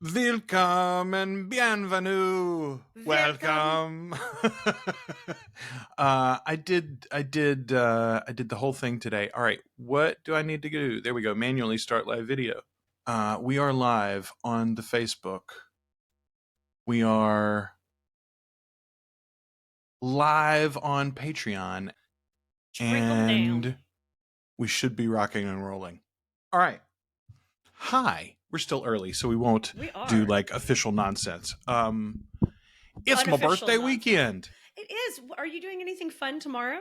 Willkommen, bienvenue, welcome. I did the whole thing today. All right, what do I need to do? There we go. Manually start live video. We are live on the Facebook. We are live on Patreon, and we should be rocking and rolling. All right. Hi. We're still early, so we won't do like official nonsense. It's my birthday weekend. It is. Are you doing anything fun tomorrow?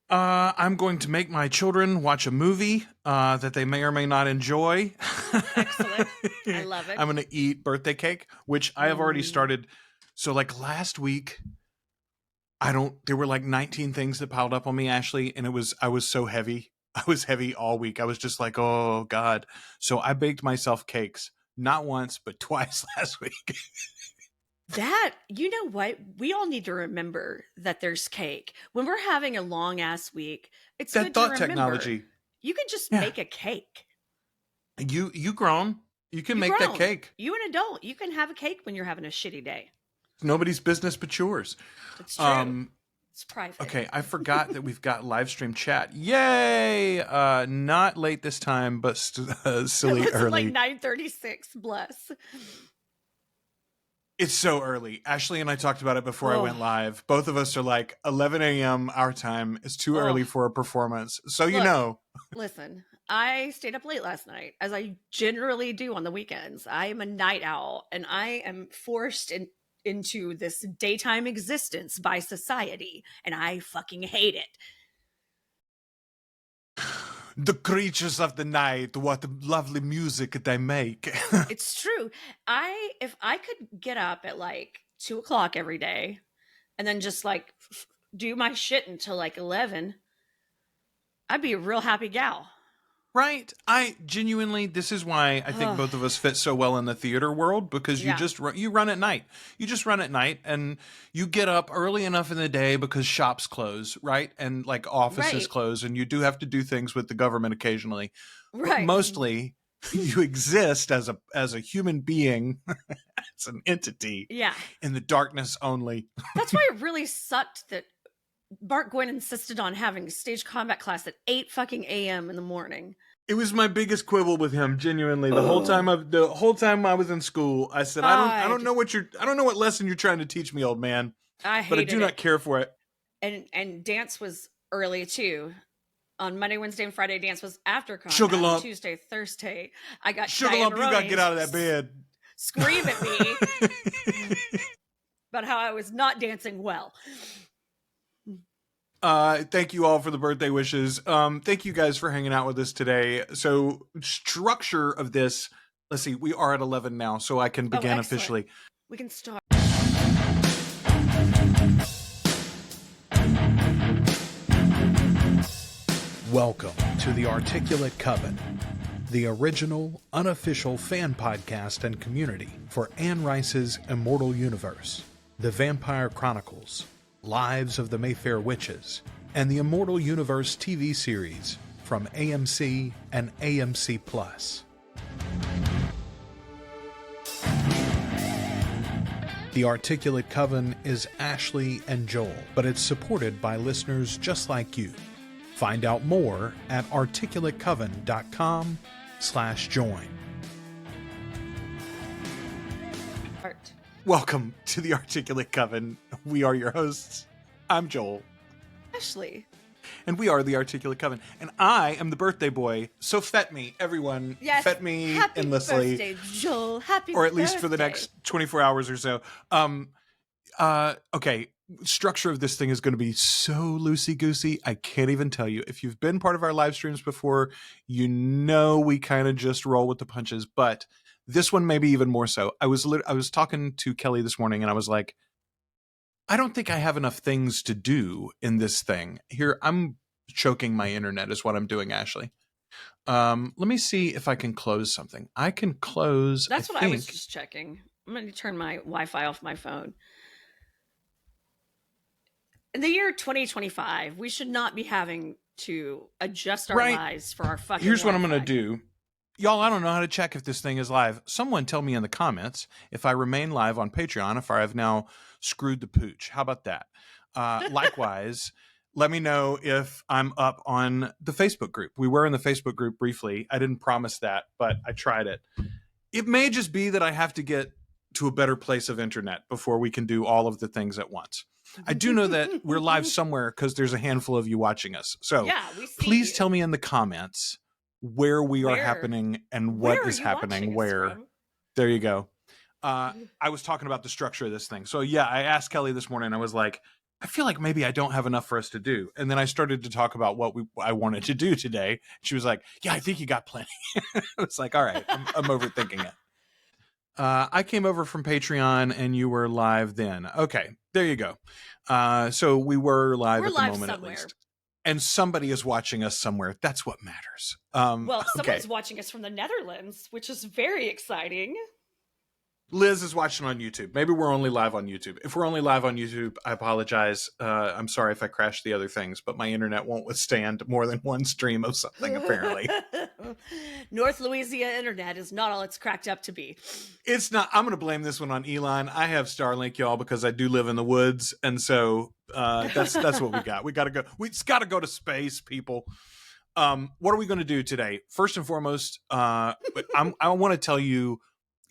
I'm going to make my children watch a movie that they may or may not enjoy. Excellent. I love it. I'm going to eat birthday cake, which I have already started. So like last week, there were like 19 things that piled up on me, Ashley, and I was so heavy. I was heavy all week. I was just like, oh God. So I baked myself cakes, not once, but twice last week. You know what? We all need to remember that there's cake. When we're having a long ass week, it's that good thought to remember. Technology. You can just make a cake. You grown. You can make that cake. You an adult. You can have a cake when you're having a shitty day. It's nobody's business but yours. It's true. It's private. Okay, I forgot that we've got live stream chat. Yay! Not late this time, but silly early. Like 9:36. Bless. It's so early. Ashley and I talked about it before I went live. Both of us are like 11 a.m. our time is too early for a performance. So you know. Listen, I stayed up late last night, as I generally do on the weekends. I am a night owl, and I am forced into this daytime existence by society, and I fucking hate it. The creatures of the night, what lovely music they make. It's true. If I could get up at like 2:00 every day and then just like do my shit until like 11, I'd be a real happy gal. Right. I genuinely, this is why I think both of us fit so well in the theater world, because you run at night. You just run at night, and you get up early enough in the day because shops close, right? And like offices close, and you do have to do things with the government occasionally. Right. But mostly you exist as a human being, as an entity. Yeah. In the darkness only. That's why it really sucked that Bart Gwynn insisted on having stage combat class at 8 fucking a.m. in the morning. It was my biggest quibble with him, genuinely. The whole time I was in school, I said, I don't know what lesson you're trying to teach me, old man. But I do not care for it. And dance was early too. On Monday, Wednesday, and Friday, dance was after con. Sugar lump. Tuesday, Thursday, I got Sugar lump. You got to get out of that bed. Scream at me about how I was not dancing well. Thank you all for the birthday wishes. Thank you guys for hanging out with us today. So, structure of this, let's see, we are at 11 now, so I can begin officially. We can start. Welcome to the Articulate Coven, the original, unofficial fan podcast and community for Anne Rice's Immortal universe, The Vampire Chronicles, Lives of the Mayfair Witches, and the Immortal Universe TV series from AMC and AMC+. The Articulate Coven is Ashley and Joel, but it's supported by listeners just like you. Find out more at articulatecoven.com/join. Welcome to the Articulate Coven. We are your hosts. I'm Joel. Ashley. And we are the Articulate Coven. And I am the birthday boy. So fet me, everyone. Yes. Fet me Happy endlessly. Birthday, Joel. Happy or at least birthday. For the next 24 hours or so. Okay. Structure of this thing is going to be so loosey-goosey. I can't even tell you. If you've been part of our live streams before, you know we kind of just roll with the punches. But this one maybe even more so. I was talking to Kelly this morning, and I was like, I don't think I have enough things to do in this thing. Here, I'm choking my internet is what I'm doing, Ashley. Let me see if I can close something. I can close. That's what I was just checking. I'm going to turn my Wi-Fi off my phone. In the year 2025, we should not be having to adjust our lives for our fucking Here's what I'm Wi-Fi. going to do. Y'all, I don't know how to check if this thing is live. Someone tell me in the comments if I remain live on Patreon, if I have now screwed the pooch. How about that? Likewise, let me know if I'm up on the Facebook group. We were in the Facebook group briefly. I didn't promise that, but I tried it. It may just be that I have to get to a better place of internet before we can do all of the things at once. I do know that we're live somewhere because there's a handful of you watching us. So Yeah, we see please you. tell me in the comments where we are Where? happening and Where what are is you happening watching us where. from? There you go. I was talking about the structure of this thing. So yeah, I asked Kelly this morning. I was like, I feel like maybe I don't have enough for us to do. And then I started to talk about what I wanted to do today. She was like, yeah, I think you got plenty. I was like, all right, I'm overthinking it. I came over from Patreon and you were live then. Okay, there you go. So we were live We're at the live moment somewhere. at least. And somebody is watching us somewhere. That's what matters. Well, okay. someone's watching us from the Netherlands, which is very exciting. Liz is watching on YouTube. Maybe we're only live on YouTube. If we're only live on YouTube, I apologize. I'm sorry if I crash the other things, but my internet won't withstand more than one stream of something, apparently. North Louisiana internet is not all it's cracked up to be. It's not. I'm going to blame this one on Elon. I have Starlink, y'all, because I do live in the woods, and so that's what we got. We got to go. We just got to go to space, people. What are we going to do today? First and foremost, I want to tell you,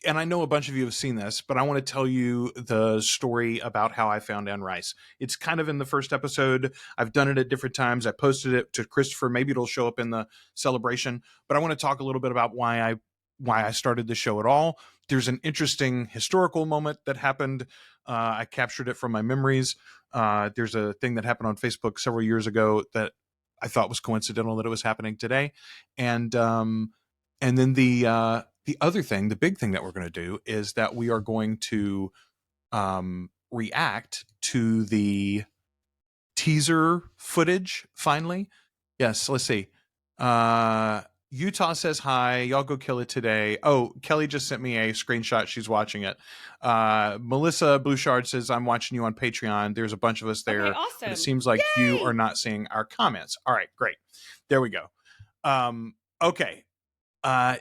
and I know a bunch of you have seen this, but I want to tell you the story about how I found Anne Rice. It's kind of in the first episode. I've done it at different times. I posted it to Christopher. Maybe it'll show up in the celebration. But I want to talk a little bit about why I started the show at all. There's an interesting historical moment that happened. I captured it from my memories. There's a thing that happened on Facebook several years ago that I thought was coincidental that it was happening today. And then the other thing, the big thing that we're going to do is that we are going to react to the teaser footage finally. Yes, let's see. Utah says hi. Y'all go kill it today. Oh, Kelly just sent me a screenshot. She's watching it. Melissa Bouchard says, I'm watching you on Patreon. There's a bunch of us there. Okay, awesome. But it seems like Yay! you are not seeing our comments. All right, great. There we go. Okay.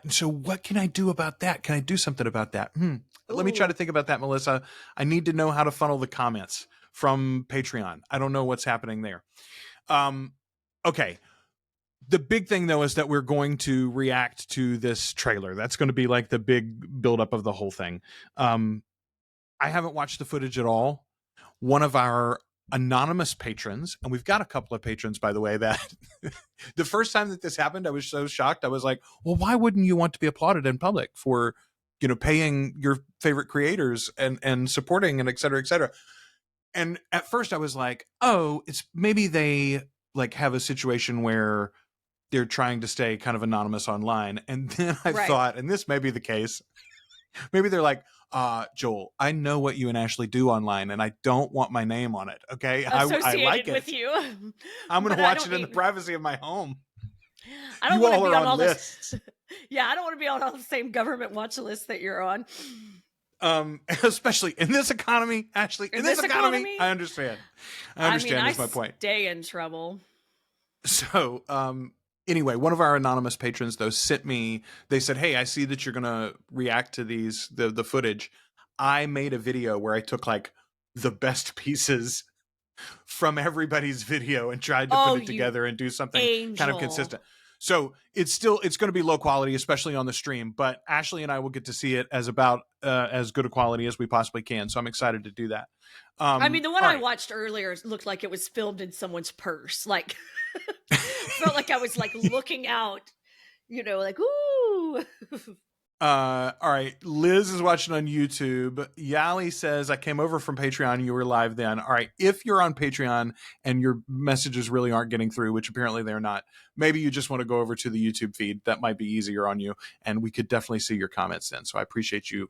So what can I do about that? Can I do something about that? Let me try to think about that, Melissa. I need to know how to funnel the comments from Patreon. I don't know what's happening there. Okay. The big thing, though, is that we're going to react to this trailer. That's going to be like the big buildup of the whole thing. I haven't watched the footage at all. One of our anonymous patrons, and we've got a couple of patrons, by the way, that the first time that this happened, I was so shocked. I was like, well, why wouldn't you want to be applauded in public for, paying your favorite creators and supporting and et cetera, et cetera. And at first I was like, oh, it's maybe they like have a situation where they're trying to stay kind of anonymous online. And then I thought, and this may be the case, maybe they're like, Joel, I know what you and Ashley do online, and I don't want my name on it. Okay, I like it. With you. I'm going to watch it in the privacy of my home. I don't want to be on all lists. Yeah, I don't want to be on all the same government watch lists that you're on. Especially in this economy, Ashley. In this economy, I understand. Is my point. Stay in trouble. So, anyway, one of our anonymous patrons, though, they said, hey, I see that you're going to react to the footage. I made a video where I took like the best pieces from everybody's video and tried to put it together and do something kind of consistent. So it's going to be low quality, especially on the stream, but Ashley and I will get to see it as about as good a quality as we possibly can. So I'm excited to do that. I mean, the one I watched earlier looked like it was filmed in someone's purse. Like, felt like I was like looking out, like, ooh. All right. Liz is watching on YouTube. Yali says, I came over from Patreon. You were live then. All right. If you're on Patreon and your messages really aren't getting through, which apparently they're not, maybe you just want to go over to the YouTube feed. That might be easier on you. And we could definitely see your comments then. So I appreciate you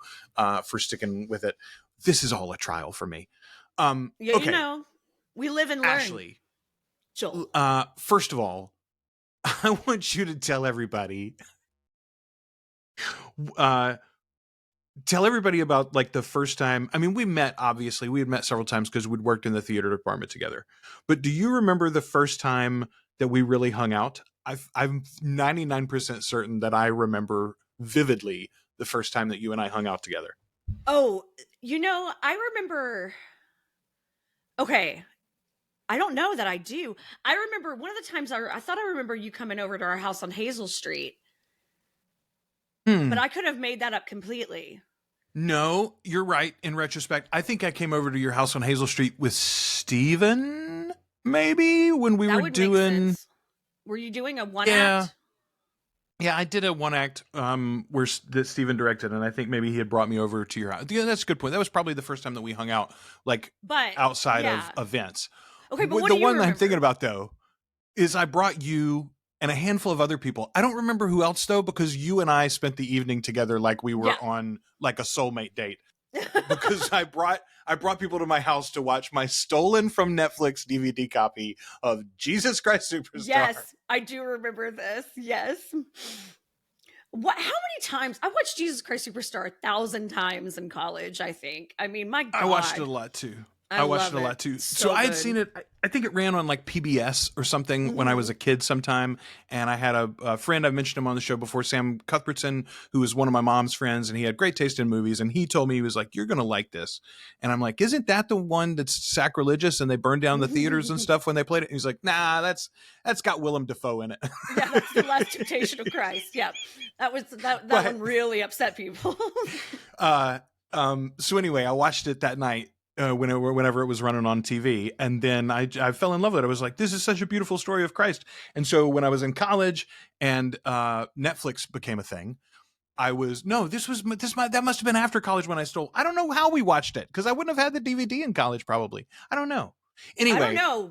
for sticking with it. This is all a trial for me. Okay. We live and learn. Ashley, Joel. First of all, I want you to tell everybody tell everybody about like the first time. I mean, we had met several times because we'd worked in the theater department together, but do you remember the first time that we really hung out? I'm 99% certain that I remember vividly the first time that you and I hung out together. Oh, I remember. Okay. I don't know that I do. I remember one of the times I thought I remember you coming over to our house on Hazel Street, but I could have made that up completely. No, you're right. In retrospect, I think I came over to your house on Hazel Street with Steven, maybe, when we That were would doing. make sense. Were you doing a one act? Yeah, I did a one act where that Steven directed, and I think maybe he had brought me over to your house. Yeah, that's a good point. That was probably the first time that we hung out, like, But outside of events. Okay, but what The do you one remember? I'm thinking about, though, is I brought you and a handful of other people. I don't remember who else, though, because you and I spent the evening together like we were on like a soulmate date. Because I brought people to my house to watch my stolen from Netflix DVD copy of Jesus Christ Superstar. Yes, I do remember this. Yes. How many times? I watched Jesus Christ Superstar 1,000 times in college, I think. I mean, my God. I watched it a lot too. I watched it a lot too. So I had seen it. I think it ran on like PBS or something when I was a kid sometime. And I had a friend, I've mentioned him on the show before, Sam Cuthbertson, who was one of my mom's friends, and he had great taste in movies. And he told me, he was like, "You're going to like this." And I'm like, "Isn't that the one that's sacrilegious and they burned down the theaters and stuff when they played it?" And he's like, "Nah, that's got Willem Dafoe in it." Yeah, that's the Last Temptation of Christ. Yeah, that one really upset people. So anyway, I watched it that night. Whenever it was running on TV, and then I fell in love with it. I was like, "This is such a beautiful story of Christ." And so when I was in college and Netflix became a thing, that must have been after college when I stole. I don't know how we watched it because I wouldn't have had the DVD in college probably. I don't know. Anyway, I don't know.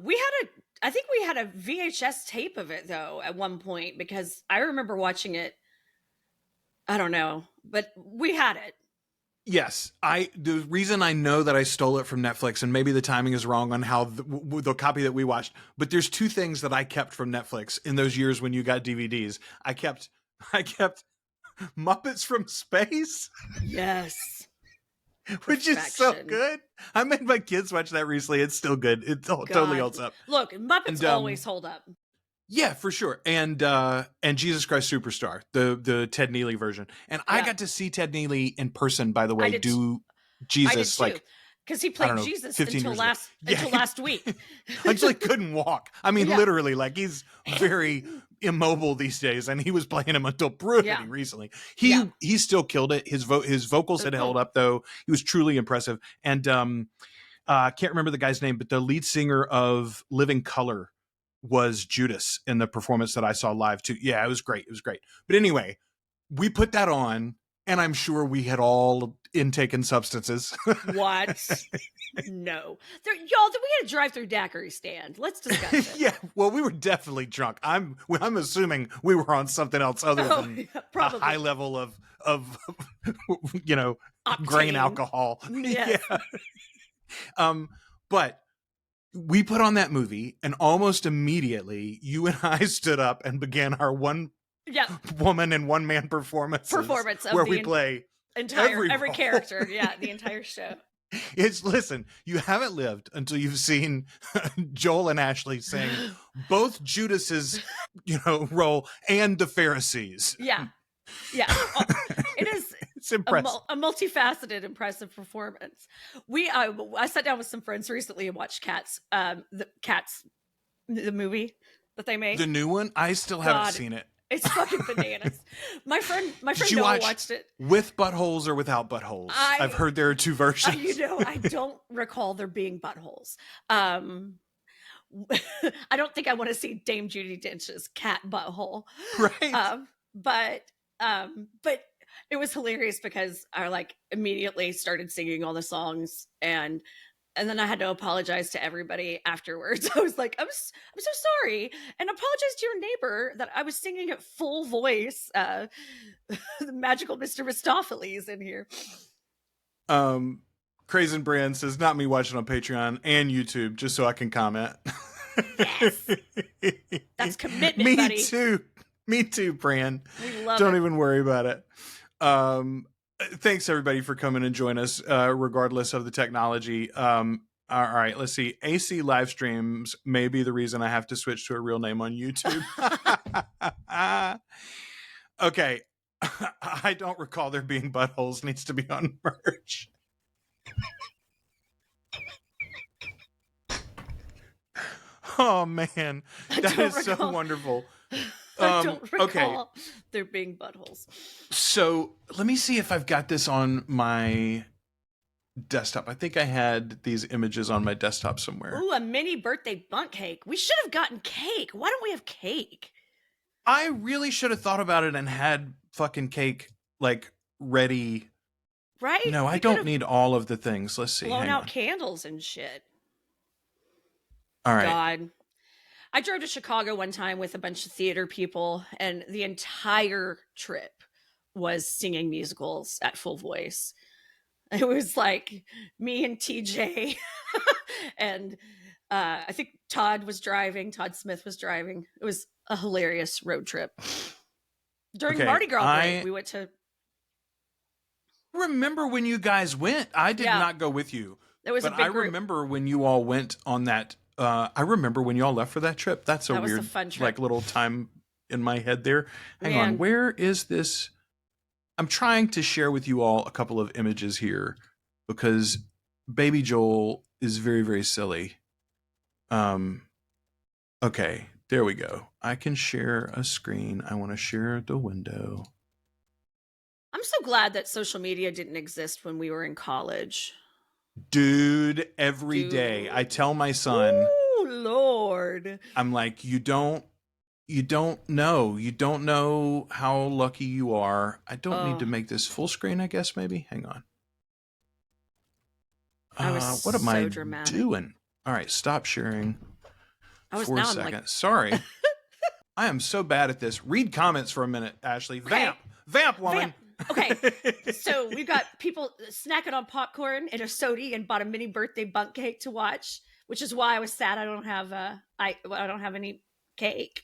I think we had a VHS tape of it though at one point because I remember watching it. I don't know, but we had it. Yes, the reason I know that I stole it from Netflix, and maybe the timing is wrong on how the copy that we watched, but there's two things that I kept from Netflix in those years when you got DVDs. I kept Muppets from Space. Yes. Which is so good. I made my kids watch that recently. It's still good. It totally holds up. Look, Muppets always hold up. Yeah, for sure. And Jesus Christ Superstar, the Ted Neely version. And I got to see Ted Neely in person, by the way, do Jesus like because he played Jesus until last week. Until he couldn't walk. I mean, literally, like he's very immobile these days, and he was playing him until pretty recently. He still killed it. His vocals had held up though. He was truly impressive. And I can't remember the guy's name, but the lead singer of Living Color was Judas in the performance that I saw live too. Yeah, it was great. It was great. But anyway, we put that on, and I'm sure we had all intaken substances. What? No. Y'all, we had a drive-through daiquiri stand. Let's discuss it. Yeah, well, we were definitely drunk. I'm assuming we were on something else other than a high level of Octane. grain alcohol. Yes. Yeah. But we put on that movie, and almost immediately, you and I stood up and began our one woman and one man performance of where we play every character. Yeah, the entire show. Listen, you haven't lived until you've seen Joel and Ashley sing both Judas's, role and the Pharisees. Yeah. It is. It's impressive. A multifaceted, impressive performance. I sat down with some friends recently and watched Cats, the movie that they made. The new one? I still haven't seen it. It's fucking bananas. My friend Noah watched it. With buttholes or without buttholes? I've heard there are two versions. I don't recall there being buttholes. I don't think I want to see Dame Judi Dench's cat butthole. Right. But it was hilarious because I immediately started singing all the songs and then I had to apologize to everybody afterwards. I was like, I'm so sorry, and apologize to your neighbor that I was singing at full voice. The magical Mr. Mistopheles in here. Crazen Brand says, not me watching on Patreon and YouTube, just so I can comment. Yes, that's commitment, buddy. Me too, Bran. We love Don't even worry about it. Thanks everybody for coming and join us, regardless of the technology. All right, let's see. AC live streams may be the reason I have to switch to a real name on YouTube. Okay. I don't recall there being buttholes needs to be on merch. Oh man, that is so wonderful. I don't recall Okay. there being buttholes. So let me see if I've got this on my desktop. I think I had these images on my desktop somewhere. Ooh, a mini birthday bundt cake. We should have gotten cake. Why don't we have cake? I really should have thought about it and had fucking cake like ready. Right? No, I don't need all of the things. Let's see. Blown Hang out on. candles and shit. All right. God. I drove to Chicago one time with a bunch of theater people, and the entire trip was singing musicals at full voice. It was like me and TJ and I think Todd Smith was driving. It was a hilarious road trip. During Mardi Gras break, we went to... Remember when you guys went? I did not go with you. There was but a big I remember when you all went on that. I remember when you all left for that trip. That's a weird, fun trip. like little time in my head there. Hang on, where is this? I'm trying to share with you all a couple of images here because Baby Joel is very, very silly. Okay, there we go. I can share a screen. I want to share the window. I'm so glad that social media didn't exist when we were in college. Dude, every day I tell my son, "Oh Lord." I'm like, you don't know how lucky you are. I don't need to make this full screen, I guess, maybe. Hang on. What am I doing? All right, stop sharing for a second. Sorry. I am so bad at this. Read comments for a minute, Ashley. Okay. Vamp, woman. Okay, so we've got people snacking on popcorn and a soda and bought a mini birthday bundt cake to watch, which is why I was sad I don't have any cake.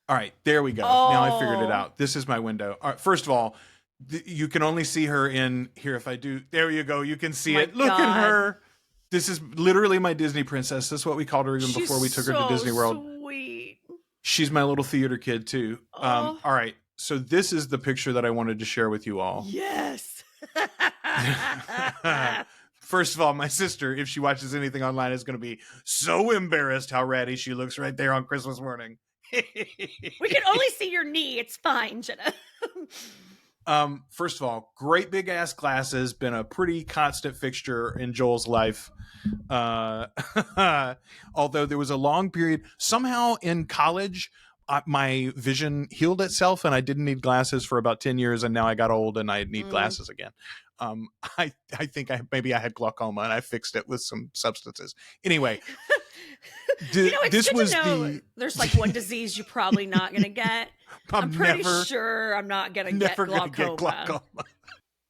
All right, there we go. Now I figured it out. This is my window. All right, first of all, you can only see her in here. If I do, there you go. You can see it. Look at her. This is literally my Disney princess. This is what we called her even before we took her to Disney World. Sweet. She's my little theater kid too. All right. So this is the picture that I wanted to share with you all. Yes. First of all, my sister, if she watches anything online, is going to be so embarrassed how ratty she looks right there on Christmas morning. We can only see your knee. It's fine, Jenna. First of all, great big ass glasses, been a pretty constant fixture in Joel's life. Although there was a long period, somehow in college, my vision healed itself and I didn't need glasses for about 10 years. And now I got old and I need glasses again. I think maybe I had glaucoma and I fixed it with some substances. Anyway, this was there's like one disease you're probably not going to get. I'm pretty sure I'm not going to get glaucoma.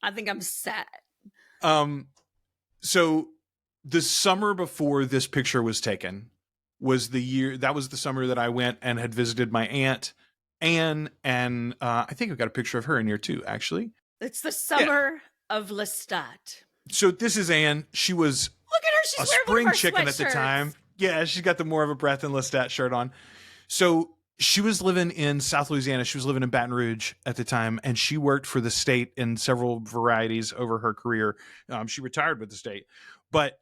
I think I'm set. So the summer before this picture was taken was the summer that I went and had visited my aunt Anne, and I think I've got a picture of her in here too, actually. It's the summer of Lestat. So this is Anne. She was look at her. She's a spring chicken at the time. Yeah, she's got the more of a breath and Lestat shirt on. So she was living in South Louisiana. She was living in Baton Rouge at the time, and she worked for the state in several varieties over her career. She retired with the state, but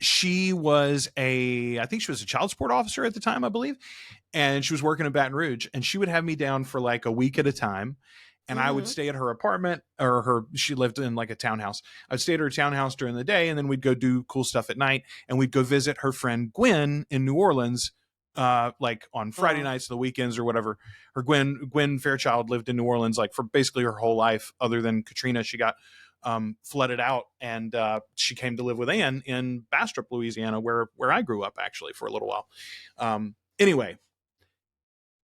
she was I think she was a child support officer at the time, I believe. And she was working in Baton Rouge, and she would have me down for like a week at a time. And I would stay at her apartment she lived in like a townhouse. I'd stay at her townhouse during the day, and then we'd go do cool stuff at night. And we'd go visit her friend Gwen in New Orleans, like on Friday nights, the weekends or whatever. Her Gwen Fairchild lived in New Orleans, like for basically her whole life, other than Katrina. She got flooded out, and she came to live with Anne in Bastrop, Louisiana, where I grew up actually for a little while. Anyway,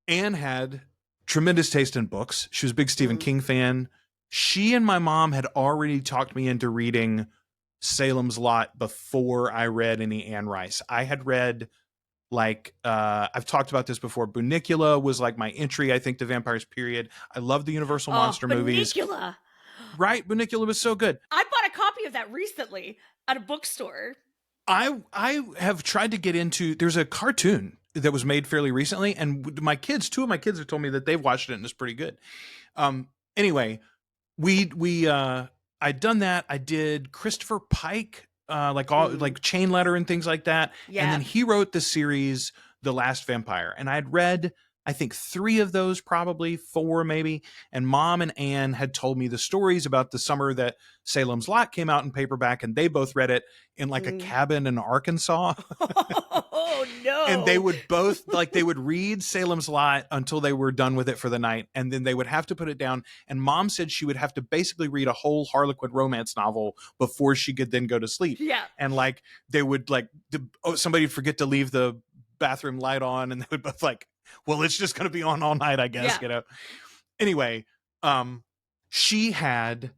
Anne had tremendous taste in books. She was a big Stephen King fan. She and my mom had already talked me into reading Salem's Lot before I read any Anne Rice. I had read like I've talked about this before. Bunicula was like my entry, I think, to vampires, period. I love the Universal monster movies. Bunicula. Right? Bunicula was so good. I bought a copy of that recently at a bookstore. I have tried to get into, there's a cartoon that was made fairly recently, and my kids, two of my kids have told me that they've watched it and it's pretty good. Anyway, I'd done that. I did Christopher Pike, like Chain Letter and things like that. And then Yeah. he wrote the series The Last Vampire, and I'd read, I think 3 of those, probably 4 maybe. And Mom and Ann had told me the stories about the summer that Salem's Lot came out in paperback, and they both read it in like a cabin in Arkansas. Oh no. And they would both, like, they would read Salem's Lot until they were done with it for the night, and then they would have to put it down. And Mom said she would have to basically read a whole Harlequin romance novel before she could then go to sleep. Yeah. And like they would somebody would forget to leave the bathroom light on, and they would both like, well, it's just going to be on all night, I guess, you know. Anyway, she had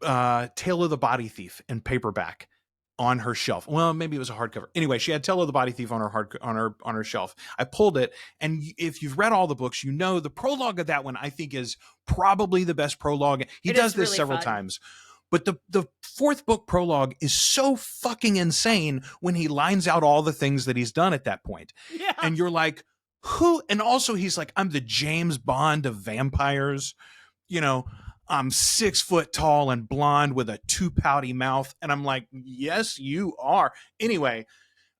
Tale of the Body Thief in paperback on her shelf. Well, maybe it was a hardcover. Anyway, she had Tale of the Body Thief on her shelf. I pulled it, and if you've read all the books, you know the prologue of that one I think is probably the best prologue. He does this really several times. But the 4th book prologue is so fucking insane when he lines out all the things that he's done at that point. Yeah. And you're like, who? And also he's like, I'm the James Bond of vampires. You know, I'm 6 foot tall and blonde with a too pouty mouth. And I'm like, yes, you are. Anyway,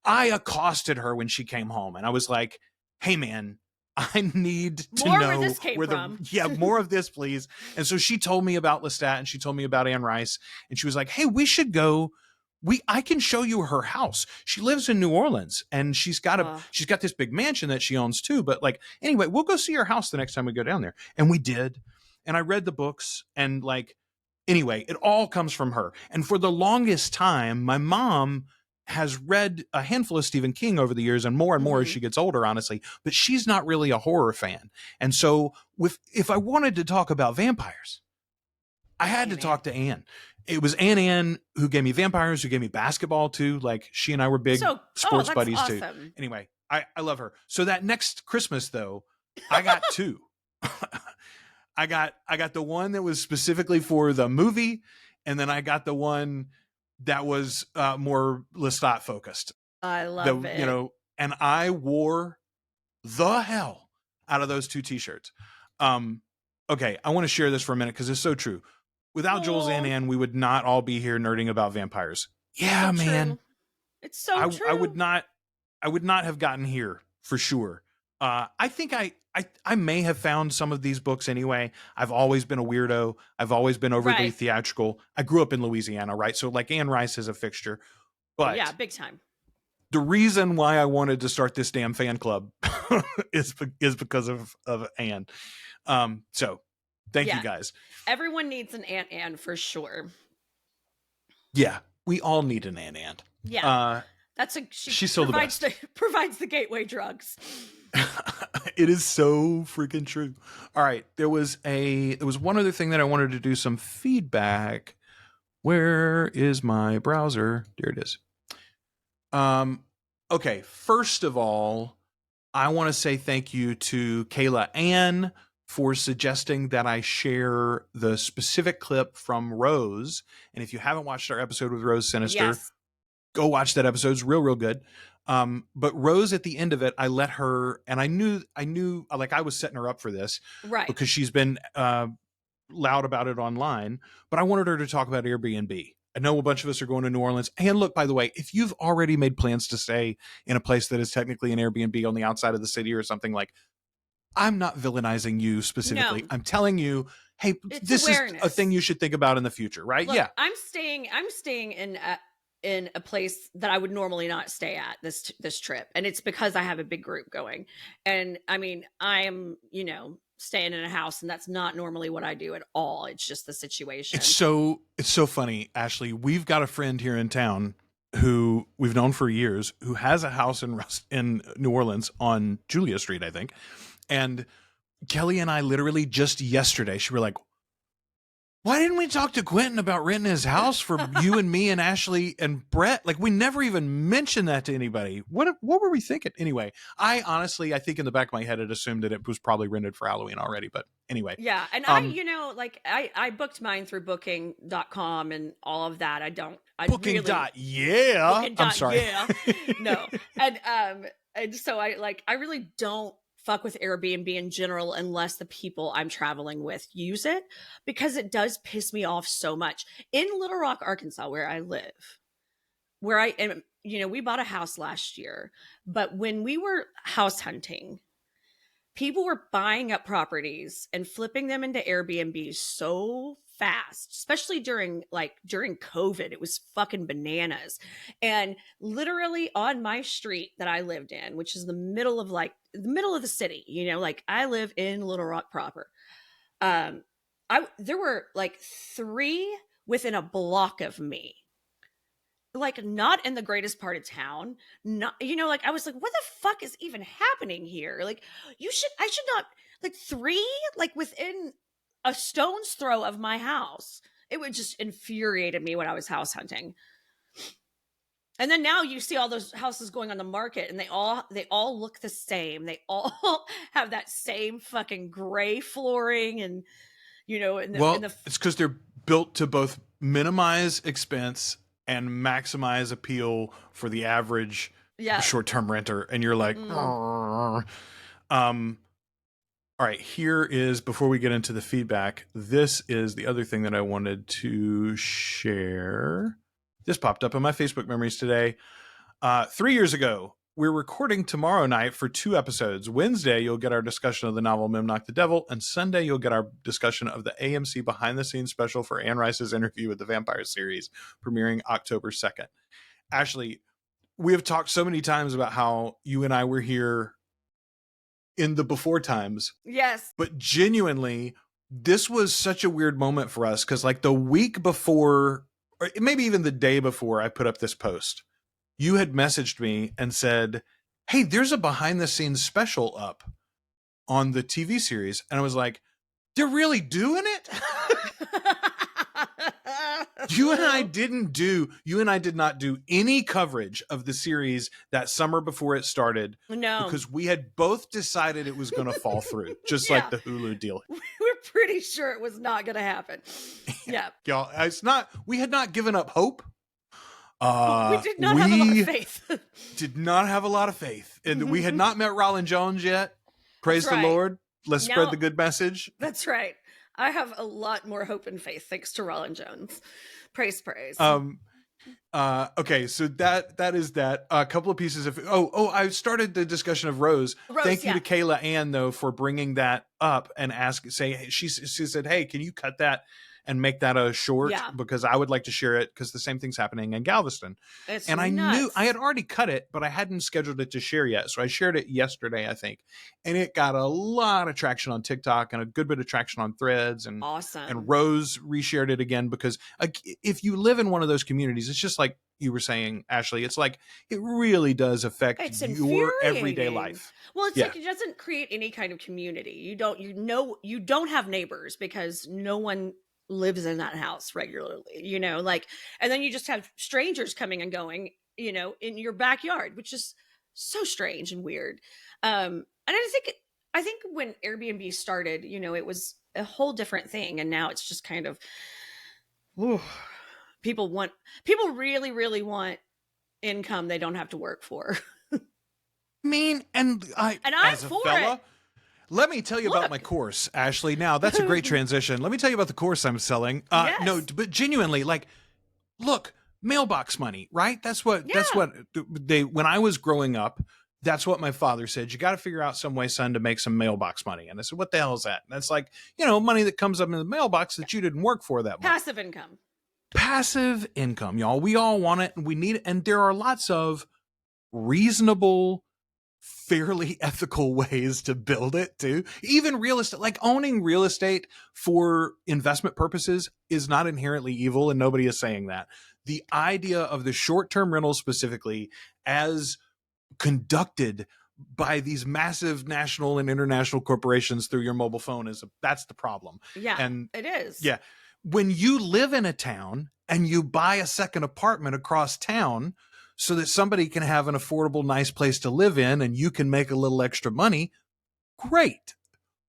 I accosted her when she came home, and I was like, hey man, I need to more know where this came from. More of this, please. And so she told me about Lestat, and she told me about Anne Rice, and she was like, hey, we should go. I can show you her house. She lives in New Orleans, and she's got this big mansion that she owns too. But like, anyway, we'll go see her house the next time we go down there. And we did. And I read the books, and like, anyway, it all comes from her. And for the longest time, my mom has read a handful of Stephen King over the years, and more as she gets older, honestly, but she's not really a horror fan. And so if I wanted to talk about vampires, I had to talk to Anne. It was Ann who gave me vampires, who gave me basketball too. Like, she and I were big sports buddies too. Anyway, I love her. So that next Christmas though, I got 2. I got the one that was specifically for the movie, and then I got the one that was more Lestat focused. I love it. You know, and I wore the hell out of those 2 t-shirts. Okay, I want to share this for a minute because it's so true. Without Jules and Ann, we would not all be here nerding about vampires. Yeah, so man. True. It's so true. I would not have gotten here for sure. I think I may have found some of these books anyway. I've always been a weirdo. I've always been overly theatrical. I grew up in Louisiana, right? So like Anne Rice is a fixture. But yeah, big time. The reason why I wanted to start this damn fan club is because of Anne. So thank you guys. Everyone needs an Aunt Anne for sure. Yeah, we all need an Aunt Anne. Yeah. She's still the best. Provides the gateway drugs. It is so freaking true. All right, there was one other thing that I wanted to do some feedback. Where is my browser? There it is. Okay, first of all, I want to say thank you to Kayla Ann for suggesting that I share the specific clip from Rose. And if you haven't watched our episode with Rose Sinister, go watch that episode. It's real good. But Rose, at the end of it, I let her, and I knew like I was setting her up for this, right? Because she's been loud about it online, but I wanted her to talk about Airbnb. I know a bunch of us are going to New Orleans. And look, by the way, if you've already made plans to stay in a place that is technically an Airbnb on the outside of the city or something, like, I'm not villainizing you specifically. No. I'm telling you, hey, this awareness. Is a thing you should think about in the future, right? Look, yeah. I'm staying in a place that I would normally not stay at this trip. And it's because I have a big group going. And I mean, I am, staying in a house, and that's not normally what I do at all. It's just the situation. It's so funny, Ashley. We've got a friend here in town who we've known for years, who has a house in New Orleans on Julia Street, I think. And Kelly and I literally just yesterday, she were like, why didn't we talk to Quentin about renting his house for you and me and Ashley and Brett? Like, we never even mentioned that to anybody. What were we thinking? Anyway, I think in the back of my head, had assumed that it was probably rented for Halloween already. But anyway. Yeah. And I booked mine through booking.com and all of that. Booking.yeah. I'm sorry. Yeah. No. And And so I really don't fuck with Airbnb in general unless the people I'm traveling with use it, because it does piss me off so much. In Little Rock, Arkansas, where I live, where I am, we bought a house last year, but when we were house hunting, people were buying up properties and flipping them into Airbnb so fast, especially during COVID. It was fucking bananas. And literally on my street that I lived in, which is the middle of the city, I live in Little Rock proper. There were like 3 within a block of me, like not in the greatest part of town. Not, I was like, what the fuck is even happening here? Like, I should not, like 3, like within a stone's throw of my house. It would just infuriated me when I was house hunting. And then now you see all those houses going on the market, and they all look the same. They all have that same fucking gray flooring, and it's because they're built to both minimize expense and maximize appeal for the average short-term renter. And you're like, all right, here is, before we get into the feedback, this is the other thing that I wanted to share. This popped up in my Facebook memories today. 3 years ago, we're recording tomorrow night for 2 episodes. Wednesday, you'll get our discussion of the novel Memnoch the Devil, and Sunday, you'll get our discussion of the AMC behind-the-scenes special for Anne Rice's interview with the Vampire series, premiering October 2nd. Ashley, we have talked so many times about how you and I were here in the before times. Yes. But genuinely, this was such a weird moment for us, because like the week before, or maybe even the day before I put up this post, you had messaged me and said, hey, there's a behind the scenes special up on the TV series. And I was like, they're really doing it? You and I did not do any coverage of the series that summer before it started. No. Because we had both decided it was going to fall through, just like the Hulu deal. We were pretty sure it was not going to happen. Yeah. Y'all, we had not given up hope. We did not have a lot of faith. Did not have a lot of faith. And we had not met Rollin Jones yet. Praise the Lord. Let's spread the good message. That's right. I have a lot more hope and faith thanks to Rollin Jones. Praise. Okay, so that is that. A couple of pieces of I started the discussion of Rose. Thank you to Kayla Ann though for bringing that up and she said, hey, can you cut that and make that a short, because I would like to share it, because the same thing's happening in Galveston. And I knew I had already cut it, but I hadn't scheduled it to share yet. So I shared it yesterday, I think. And it got a lot of traction on TikTok and a good bit of traction on Threads. And awesome. And Rose reshared it again, because if you live in one of those communities, it's just like you were saying, Ashley, it's like it really does affect your everyday life. Well, it's like it doesn't create any kind of community. You don't have neighbors, because no one lives in that house regularly, and then you just have strangers coming and going, in your backyard, which is so strange and weird. And I think when Airbnb started, it was a whole different thing. And now it's just kind of, people really, really want income they don't have to work for. I'm for it. Let me tell you about my course, Ashley. Now, that's a great transition. Let me tell you about the course I'm selling. Yes. No, but genuinely, look, mailbox money, right? That's what when I was growing up, that's what my father said. You got to figure out some way, son, to make some mailbox money. And I said, what the hell is that? And that's like, money that comes up in the mailbox that you didn't work for that much. Passive income, y'all. We all want it and we need it. And there are lots of reasonable, fairly ethical ways to build it too. Even real estate, like owning real estate for investment purposes, is not inherently evil, and nobody is saying that. The idea of the short-term rental specifically, as conducted by these massive national and international corporations through your mobile phone, that's the problem. Yeah, and it is. Yeah. When you live in a town and you buy a second apartment across town so that somebody can have an affordable, nice place to live in and you can make a little extra money, great.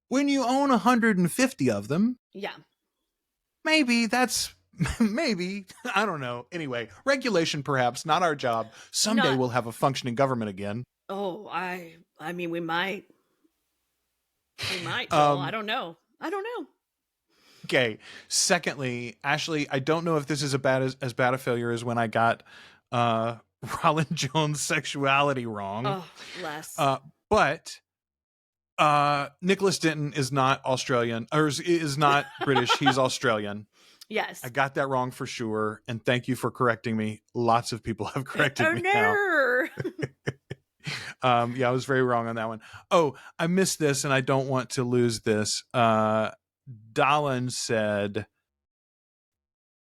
When you own 150 of them, maybe, I don't know. Anyway, regulation perhaps, not our job. Someday we'll have a functioning government again. Oh, I mean, we might, Joel. I Um, don't know. I don't know. okay. Secondly, Ashley, I don't know if this is as bad a failure as when I got uh, Rollin Jones' sexuality wrong. Oh, less. But Nicholas Denton is not Australian, or is not British. He's Australian. I Yes. got that wrong for sure, and thank you for correcting me. Lots of people have corrected Oh me now. no. Yeah, I was very wrong on that one. Oh, I missed this, and I don't want to lose this. Dahlin said,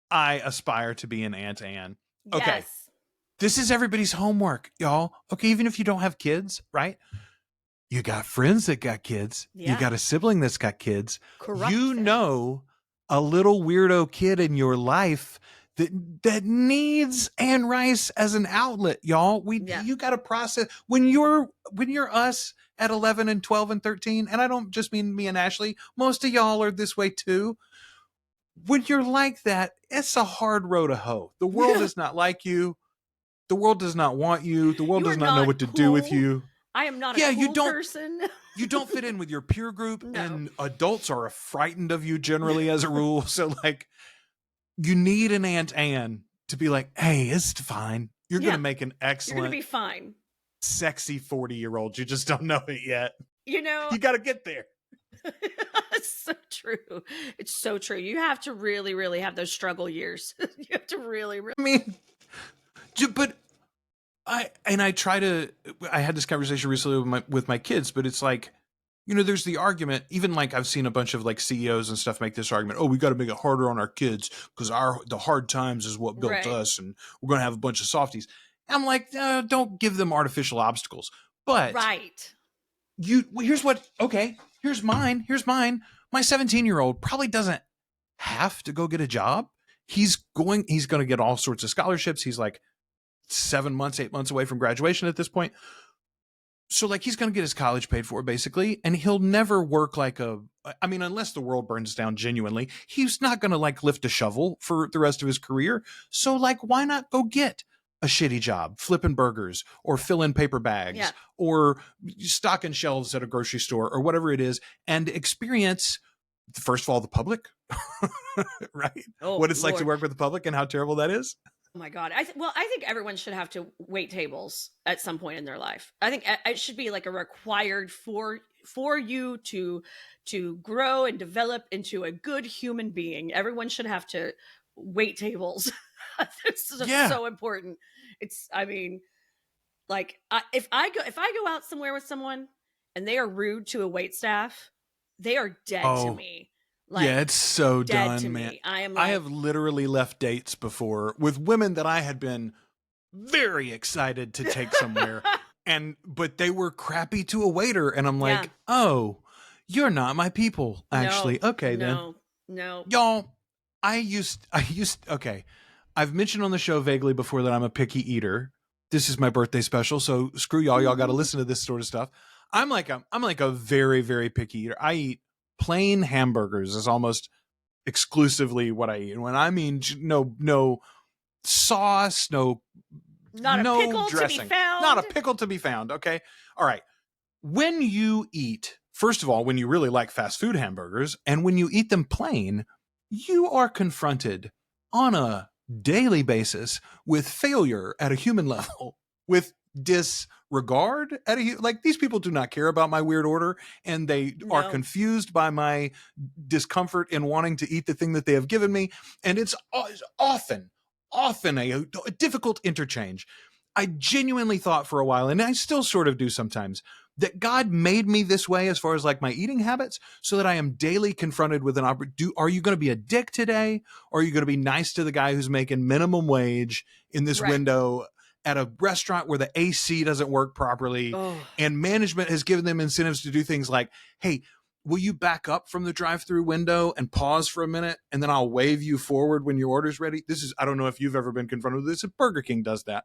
"I aspire to be an Aunt Anne." Okay, Yes. this is everybody's homework, y'all. Okay, even if you don't have kids, right? You got friends that got kids. You Yeah. got a sibling that's got kids. Corrupt You friends. know a little weirdo kid in your life that needs Anne Rice as an outlet, y'all. Yeah. You got to process when you're us at 11 and 12 and 13, and I don't just mean me and Ashley. Most of y'all are this way too. When you're like that, it's a hard row to hoe. The world is not like you. The world does not want you. The world You are does not know not what to do with cool. you. I am not Yeah, a cool you don't person. you don't fit in with your peer group, No. and adults are frightened of you generally as a rule. So like, you need an Aunt Anne to be like, hey, it's fine. You're Yeah. gonna make an You're excellent, gonna be fine. sexy 40-year-old. You just don't know it yet. You know, You got to get there. it's so true. It's so true. You have to really, really have those struggle years. You have to really, really. I mean, but I had this conversation recently with my kids, but it's like, you know, there's the argument, even like I've seen a bunch of like CEOs and stuff make this argument, oh, we got to make it harder on our kids because the hard times is what built Right. us, and we're going to have a bunch of softies. I'm like, don't give them artificial obstacles. But Right. here's mine. My 17-year-old probably doesn't have to go get a job. He's going to get all sorts of scholarships. He's like 8 months away from graduation at this point. So like, he's going to get his college paid for basically, and he'll never work unless the world burns down genuinely, he's not going to like lift a shovel for the rest of his career. So like, why not go get a shitty job flipping burgers or filling paper bags or stocking shelves at a grocery store or whatever it is, and experience, first of all, the public, right? Oh, What it's like to Lord. work with the public and how terrible that is. Oh my God. I think everyone should have to wait tables at some point in their life. I think it should be like a required for you to grow and develop into a good human being. Everyone should have to wait tables. This is so important. I mean, like if I go out somewhere with someone and they are rude to a wait staff, they are dead to me. Like, yeah, it's so dead to done, man. me. I have literally left dates before with women that I had been very excited to take somewhere, but they were crappy to a waiter, and I'm like, oh, you're not my people, actually. No, okay, no, then. No. Y'all, okay. I've mentioned on the show vaguely before that I'm a picky eater. This is my birthday special, so screw y'all. Y'all got to listen to this sort of stuff. I'm like a very, very picky eater. I eat plain hamburgers is almost exclusively what I eat. And when I mean no sauce, no pickle dressing, to be found. Not a pickle to be found. Okay. All right. When you eat, first of all, when you really like fast food hamburgers, and when you eat them plain, you are confronted on a daily basis with failure at a human level, with disregard at like, these people do not care about my weird order, and they are confused by my discomfort in wanting to eat the thing that they have given me, and it's often a difficult interchange. I genuinely thought for a while, and I still sort of do sometimes, that God made me this way as far as like my eating habits, so that I am daily confronted with are you going to be a dick today, or are you going to be nice to the guy who's making minimum wage in this window at a restaurant where the AC doesn't work properly, and management has given them incentives to do things like, hey, will you back up from the drive-through window and pause for a minute, and then I'll wave you forward when your order's ready? I don't know if you've ever been confronted with this. If Burger King does that.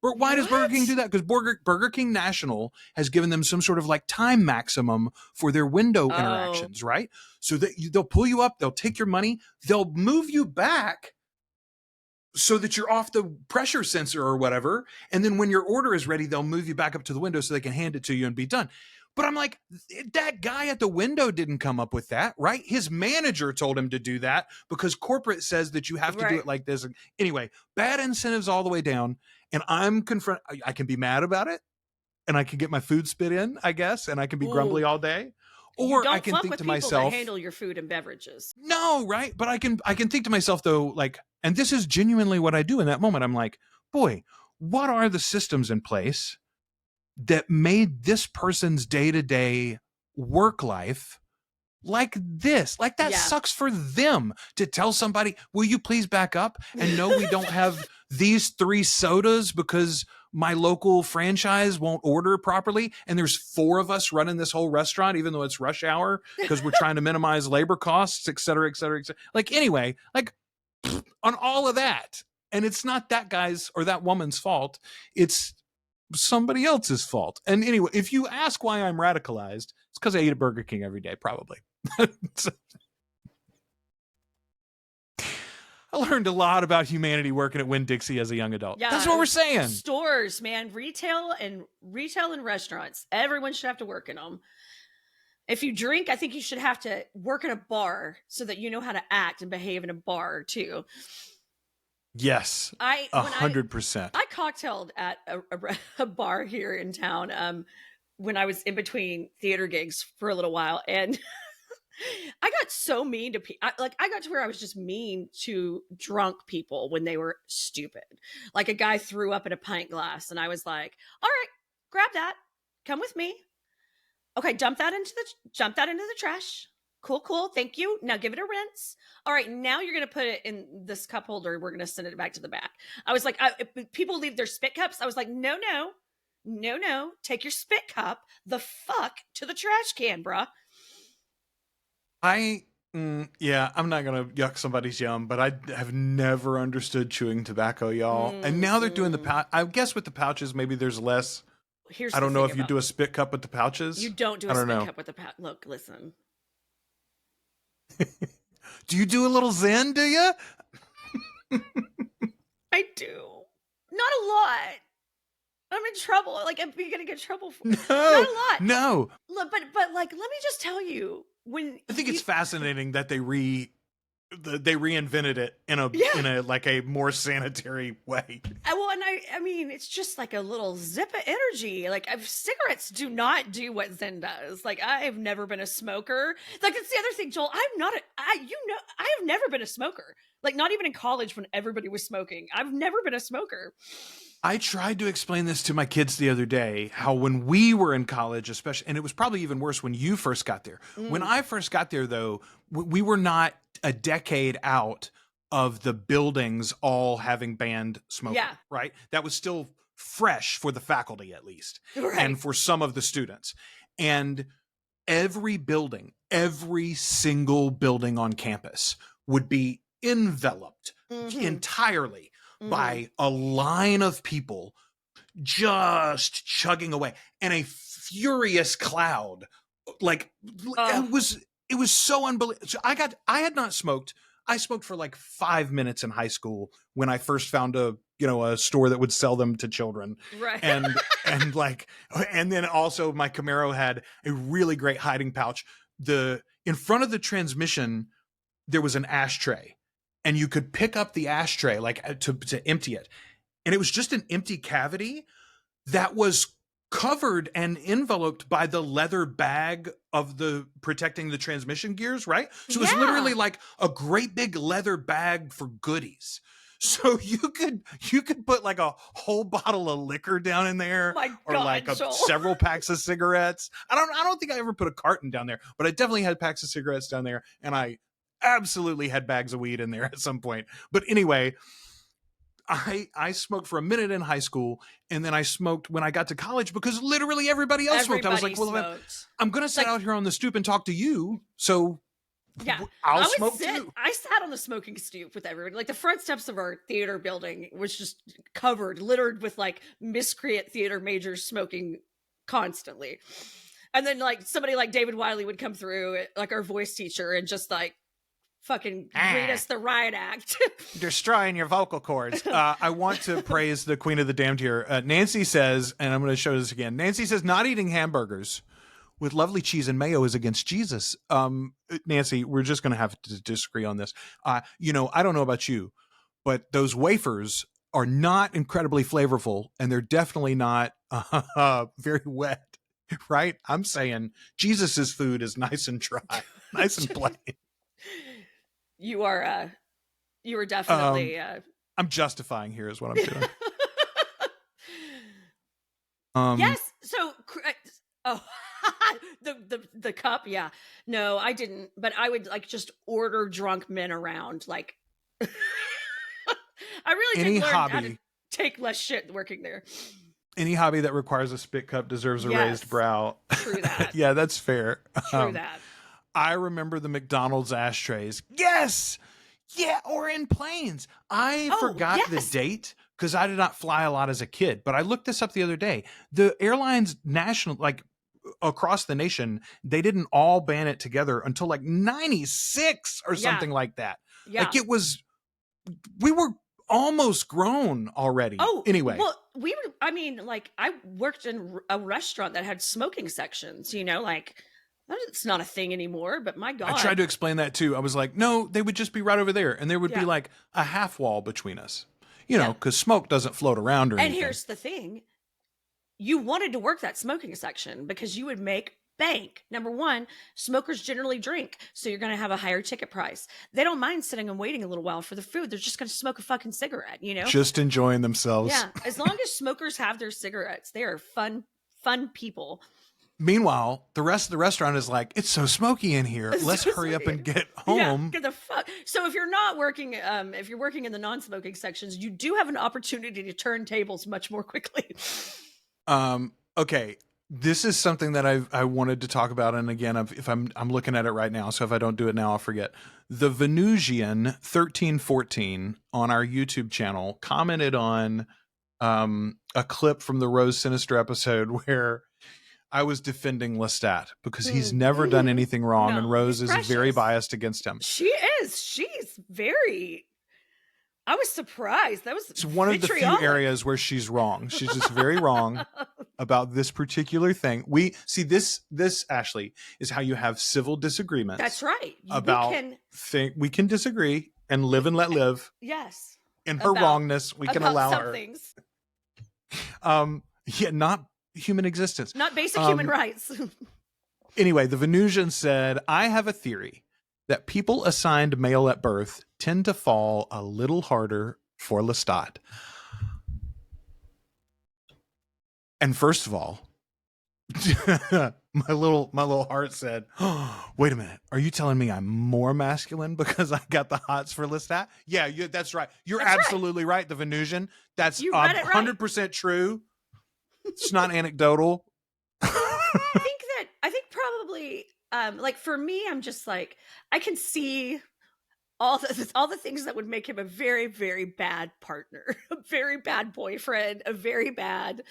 But why does Burger King do that? Because Burger King National has given them some sort of like time maximum for their window interactions, right? So that they'll pull you up, they'll take your money, they'll move you back so that you're off the pressure sensor or whatever. And then when your order is ready, they'll move you back up to the window so they can hand it to you and be done. But I'm like, that guy at the window didn't come up with that, right? His manager told him to do that because corporate says that you have to do it like this. Anyway, bad incentives all the way down. And I can be mad about it and I can get my food spit in, I guess, and I can be grumbly all day. Or I can think to myself, that handle your food and beverages. No, right? But I can think to myself though, like, and this is genuinely what I do in that moment. I'm like, boy, what are the systems in place that made this person's day-to-day work life like this? Like, that sucks for them to tell somebody, will you please back up? And no, we don't have these 3 sodas because my local franchise won't order properly. And there's 4 of us running this whole restaurant, even though it's rush hour, because we're trying to minimize labor costs, et cetera, et cetera, et cetera. Like, anyway, like, on all of that. And it's not that guy's or that woman's fault. It's somebody else's fault. And anyway, if you ask why I'm radicalized, it's because I eat at Burger King every day, probably. I learned a lot about humanity working at Winn-Dixie as a young adult. Yeah, that's what we're saying. Stores, man, retail and restaurants. Everyone should have to work in them. If you drink, I think you should have to work in a bar so that you know how to act and behave in a bar too. Yes, 100%. I cocktailed at a bar here in town when I was in between theater gigs for a little while, and I got so mean to people. I got to where I was just mean to drunk people when they were stupid. Like, a guy threw up in a pint glass, and I was like, "All right, grab that. Come with me. Okay, dump that into the trash. Cool. Thank you. Now give it a rinse. All right, now you're going to put it in this cup holder. We're going to send it back to the back." I was like, if people leave their spit cups, I was like, no. Take your spit cup the fuck to the trash can, bruh. I'm not going to yuck somebody's yum, but I have never understood chewing tobacco, y'all. And now they're doing the pouch. I guess with the pouches, maybe there's less. I don't know if you do a spit cup with the pouches. You don't do a spit cup with the pouch. Look, listen. Do you do a little zen, do you? I do. Not a lot. I'm in trouble. Like, I'm going to get in trouble for not a lot. No. Look, but like, let me just tell you, I think it's fascinating that they reinvented it in a like a more sanitary way. Well, and I mean, it's just like a little zip of energy. Like, cigarettes do not do what Zen does. Like, I have never been a smoker. Like, that's the other thing, Joel. I have never been a smoker. Like, not even in college when everybody was smoking. I've never been a smoker. I tried to explain this to my kids the other day, how when we were in college, especially, and it was probably even worse when you first got there. When I first got there, though, we were not a decade out of the buildings all having banned smoking, right? That was still fresh for the faculty, at least, and for some of the students. And every single building on campus would be enveloped entirely by a line of people just chugging away, and a furious cloud. Like, it was so unbelievable. So I had not smoked. I smoked for like 5 minutes in high school when I first found a store that would sell them to children. Right. And then also my Camaro had a really great hiding pouch. In front of the transmission, there was an ashtray, and you could pick up the ashtray like to empty it. And it was just an empty cavity that was covered and enveloped by the leather bag of the protecting the transmission gears, right? So it was literally like a great big leather bag for goodies. So you could put like a whole bottle of liquor down in there, several packs of cigarettes. I don't think I ever put a carton down there, but I definitely had packs of cigarettes down there, and I absolutely had bags of weed in there at some point. But anyway, I smoked for a minute in high school, and then I smoked when I got to college because literally everybody else smoked. I was like, well, I'm going to sit out here on the stoop and talk to you, so I'll smoke too. I sat on the smoking stoop with everybody. Like, the front steps of our theater building was just littered with like miscreant theater majors smoking constantly. And then like somebody like David Wiley would come through, like our voice teacher, and just like fucking read us the riot act. Destroying your vocal cords. I want to praise the Queen of the Damned here. Nancy says, and I'm going to show this again. Nancy says, not eating hamburgers with lovely cheese and mayo is against Jesus. Nancy, we're just going to have to disagree on this. I don't know about you, but those wafers are not incredibly flavorful, and they're definitely not very wet, right? I'm saying Jesus's food is nice and dry, nice and plain. You are definitely. I'm justifying here is what I'm doing. Yes. So, the cup. Yeah. No, I didn't. But I would like just order drunk men around. Like, I really did learn how to take less shit working there. Any hobby that requires a spit cup deserves a raised brow. True that. Yeah, that's fair. True that. I remember the McDonald's ashtrays. Yes. Yeah. Or in planes. I forgot the date because I did not fly a lot as a kid, but I looked this up the other day. The airlines national, like across the nation, they didn't all ban it together until like 96 or something like that. Yeah. Like we were almost grown already. Oh, anyway. Well, I worked in a restaurant that had smoking sections, like it's not a thing anymore, but my God. I tried to explain that too. I was like, no, they would just be right over there. And there would be like a half wall between us, because smoke doesn't float around or anything. And here's the thing. You wanted to work that smoking section because you would make bank. Number one, smokers generally drink, so you're going to have a higher ticket price. They don't mind sitting and waiting a little while for the food. They're just going to smoke a fucking cigarette, Just enjoying themselves. Yeah. As long as smokers have their cigarettes, they are fun people. Meanwhile, the rest of the restaurant is like, it's so smoky in here. Let's hurry up and get home. Yeah, get the fuck. So if you're not working, if you're working in the non-smoking sections, you do have an opportunity to turn tables much more quickly. Okay. This is something that I wanted to talk about. And again, I'm looking at it right now. So if I don't do it now, I'll forget. The Venusian 1314 on our YouTube channel commented on, a clip from the Rose Sinister episode where I was defending Lestat because he's never done anything wrong, and Rose is very biased against him. She is. She's very. I was surprised. It's one of the few areas where she's wrong. She's just very wrong about this particular thing. We see this, Ashley, is how you have civil disagreements. That's right. We can disagree and live and let live. Yes. In her wrongness, we can allow some her. Things. Not human existence. Not basic human rights. Anyway, the Venusian said, I have a theory that people assigned male at birth tend to fall a little harder for Lestat. And first of all, my little heart said, oh, wait a minute. Are you telling me I'm more masculine because I got the hots for Lestat? Yeah, that's right. You're absolutely right, the Venusian. That's 100% true. It's not anecdotal. I think probably like for me, I'm just like, I can see all the things that would make him a very, very bad partner, a very bad boyfriend, a very bad,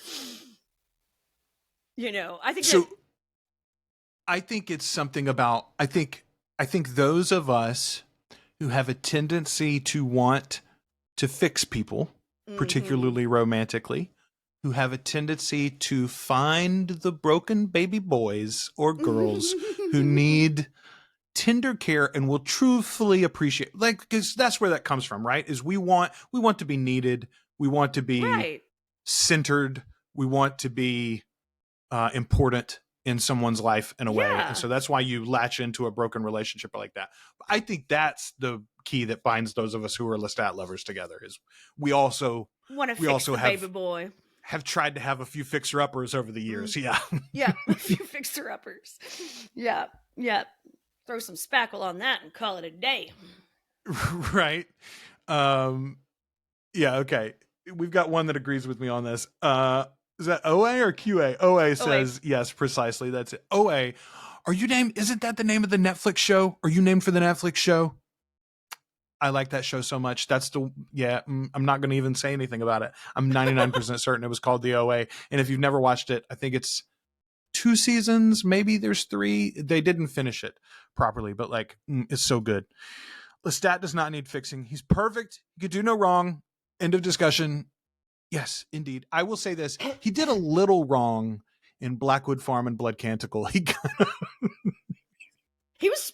I think it's something about, I think those of us who have a tendency to want to fix people, particularly romantically, who have a tendency to find the broken baby boys or girls who need tender care and will truthfully appreciate, like, because that's where that comes from, right? Is we want to be needed, we want to be centered, we want to be important in someone's life in a way, and so that's why you latch into a broken relationship like that. I think that's the key that binds those of us who are Lestat lovers together. Is we also baby boy. Have tried to have a few fixer-uppers over the years. Yeah, a few fixer-uppers. Yeah. Throw some spackle on that and call it a day. Right. Yeah. Okay. We've got one that agrees with me on this. Is that OA or QA? OA says yes, precisely. That's it. OA. Are you named? Isn't that the name of the Netflix show? Are you named for the Netflix show? I like that show so much. I'm not going to even say anything about it. I'm 99% certain it was called the OA. And if you've never watched it, I think it's 2 seasons. Maybe there's 3. They didn't finish it properly, but like, it's so good. Lestat does not need fixing. He's perfect. He could do no wrong. End of discussion. Yes, indeed. I will say this. He did a little wrong in Blackwood Farm and Blood Canticle. He was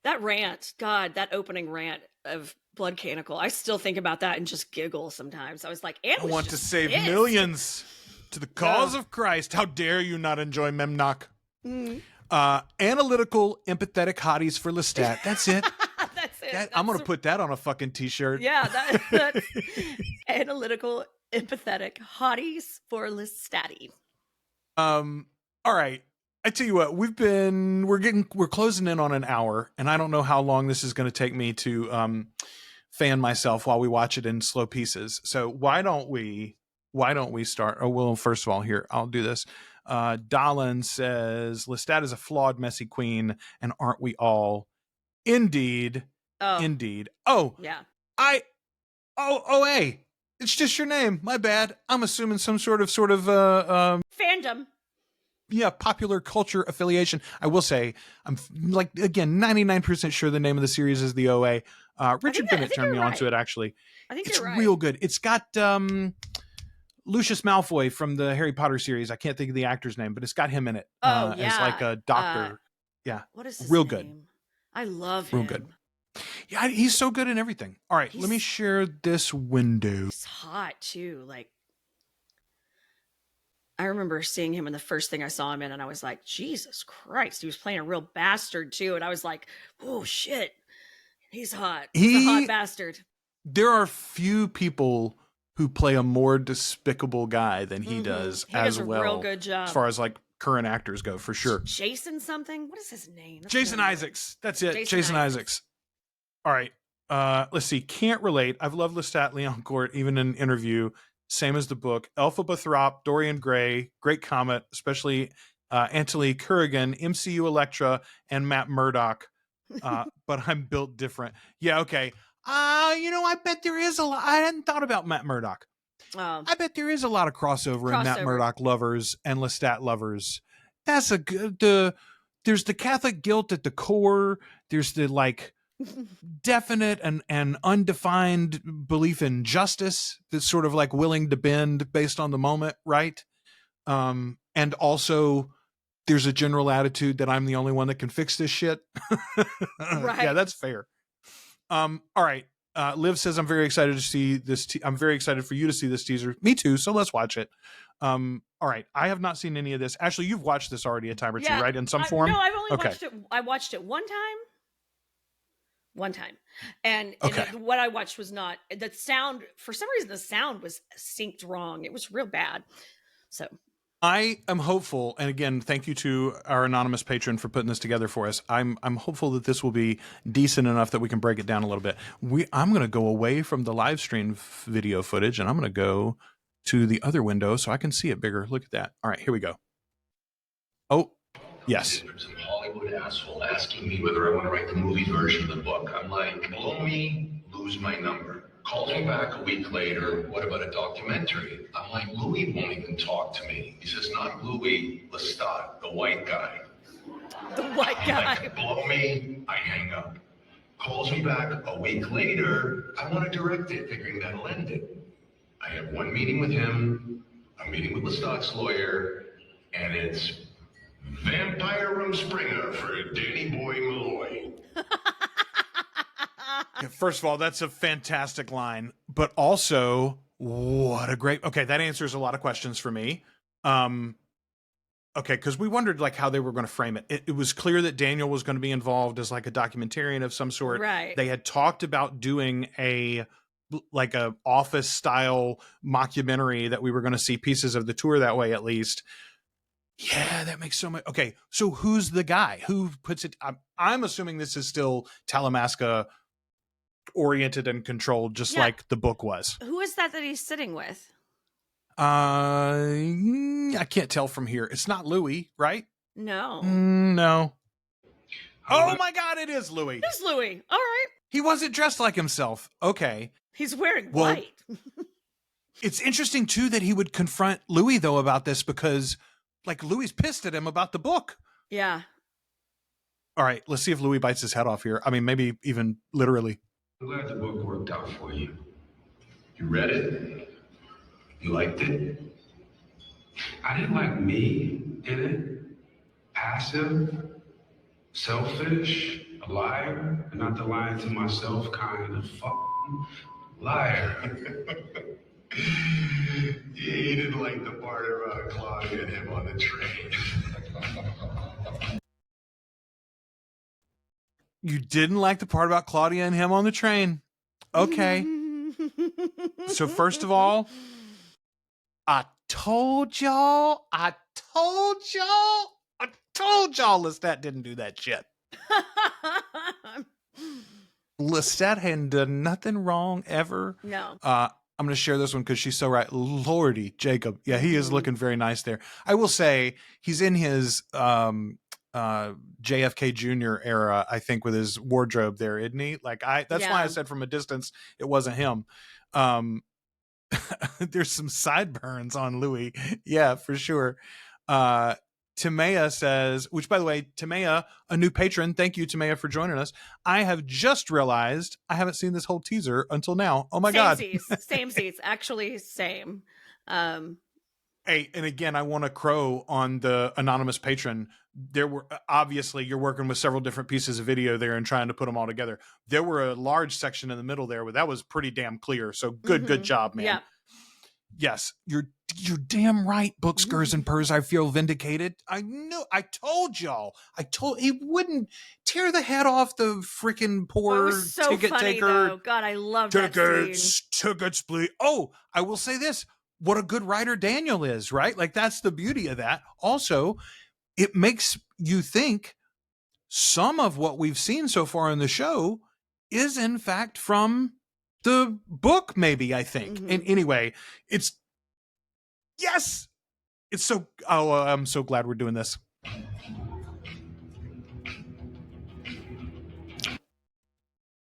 that rant. God, that opening rant of Blood Canticle. I still think about that and just giggle sometimes. I was like, I want to save millions to the cause of Christ. How dare you not enjoy Memnock? Mm. Analytical, empathetic hotties for Lestat. That's it. That's it. I'm going to put that on a fucking t-shirt. Yeah, that's analytical, empathetic hotties for Lestat. All right. I tell you what, we're closing in on an hour, and I don't know how long this is going to take me to fan myself while we watch it in slow pieces. So why don't we start? Oh, well, first of all, here, I'll do this. Dahlin says, Lestat is a flawed, messy queen, and aren't we all? Indeed. Oh. Indeed. Oh, yeah. Hey, it's just your name. My bad. I'm assuming some sort of fandom. Yeah, popular culture affiliation. I will say, I'm like, again, 99% sure the name of the series is the OA. Richard Bennett turned me on to it, actually. I think it's you're right. real good. It's got Lucius Malfoy from the Harry Potter series. I can't think of the actor's name, but it's got him in it. As like a doctor. Yeah. What is his real name? Good. I love him. Real good. Yeah, he's so good in everything. All right, let me share this window. He's hot, too. Like, I remember seeing him in the first thing I saw him in, and I was like, Jesus Christ. He was playing a real bastard, too. And I was like, oh, shit. He's hot. He's a hot bastard. There are few people who play a more despicable guy than he does he does a well. Real good job. As far as like current actors go, for sure. Jason something? What is his name? Jason Isaacs. That's it. Jason Isaacs. All right. Let's see. Can't relate. I've loved Lestat Leoncourt, even in an interview. Same as the book. Elpha Bathrop, Dorian Gray, Great Comet, especially Anthony Kurgan, MCU Elektra, and Matt Murdock. But I'm built different. Yeah, okay. I bet there is a lot. I hadn't thought about Matt Murdock. I bet there is a lot of crossover in Matt Murdock lovers and Lestat lovers. That's a good. There's the Catholic guilt at the core. There's the like definite and undefined belief in justice that's sort of like willing to bend based on the moment, right? And also there's a general attitude that I'm the only one that can fix this shit. Right. Yeah, that's fair. All right. Liv says, I'm very excited to see this. I'm very excited for you to see this teaser. Me too. So let's watch it. All right. I have not seen any of this. Ashley, you've watched this already a time or two, right? In some form? No, I've only watched it. I watched it one time. And what I watched was not the sound. For some reason, the sound was synced wrong. It was real bad. So I am hopeful, and again, thank you to our anonymous patron for putting this together for us. I'm hopeful that this will be decent enough that we can break it down a little bit. I'm going to go away from the live stream video footage, and I'm going to go to the other window so I can see it bigger. Look at that. All right, here we go. Oh, yes. Some Hollywood asshole asking me whether I want to write the movie version of the book. I'm like, blow me, lose my number. Calls me back a week later, what about a documentary? I'm like, Louis won't even talk to me. He says, not Louis Lestat, the white guy. The white guy. Like, blow me, I hang up. Calls me back a week later, I want to direct it, figuring that'll end it. I have one meeting with him, a meeting with Lestat's lawyer, and it's Vampire Rumspringa for Danny Boy Malloy. First of all, that's a fantastic line, but also what a great. Okay, that answers a lot of questions for me. Okay, because we wondered like how they were going to frame it. It was clear that Daniel was going to be involved as like a documentarian of some sort. Right. They had talked about doing a office style mockumentary that we were going to see pieces of the tour that way at least. Yeah, that makes so much. Okay, so who's the guy who puts it? I'm assuming this is still Talamasca oriented and controlled, just like the book was. Who is that he's sitting with? I can't tell from here. It's not Louis, right? No. No. Oh my God, it is Louis. It's Louis. All right. He wasn't dressed like himself. Okay. He's wearing white. It's interesting too that he would confront Louis though about this because like Louis pissed at him about the book. Yeah. All right, let's see if Louis bites his head off here. I mean, maybe even literally. I'm glad the book worked out for you. You read it? You liked it? I didn't like me in it. Passive, selfish, a liar, and not the lying to myself kind of fucking liar. Yeah, you didn't like the part about Claudia and him on the train. You didn't like the part about Claudia and him on the train. Okay. So first of all, I told y'all Lestat didn't do that shit. Lestat hadn't done nothing wrong ever. No. I'm going to share this one because she's so right. Lordy, Jacob. Yeah, he is looking very nice there. I will say he's in his JFK Jr. era, I think, with his wardrobe there, isn't he? Like that's why I said from a distance it wasn't him. There's some sideburns on Louis. Yeah, for sure. Timea says, which by the way, Timea, a new patron. Thank you, Timea, for joining us. I have just realized I haven't seen this whole teaser until now. Oh my God. Same seats. Actually, same. Hey, and again, I want to crow on the anonymous patron. There were obviously you're working with several different pieces of video there and trying to put them all together. There were a large section in the middle there where that was pretty damn clear. So good job, man. Yeah. Yes, you're damn right, Book Skurs and Purrs. I feel vindicated. I know. I told y'all. He wouldn't tear the head off the freaking poor so ticket funny, taker. Though. God, I love that scene. Tickets, please. Oh, I will say this. What a good writer Daniel is, right? Like that's the beauty of that. Also, it makes you think some of what we've seen so far in the show is in fact from the book, maybe, I think. And anyway, it's so, I'm so glad we're doing this.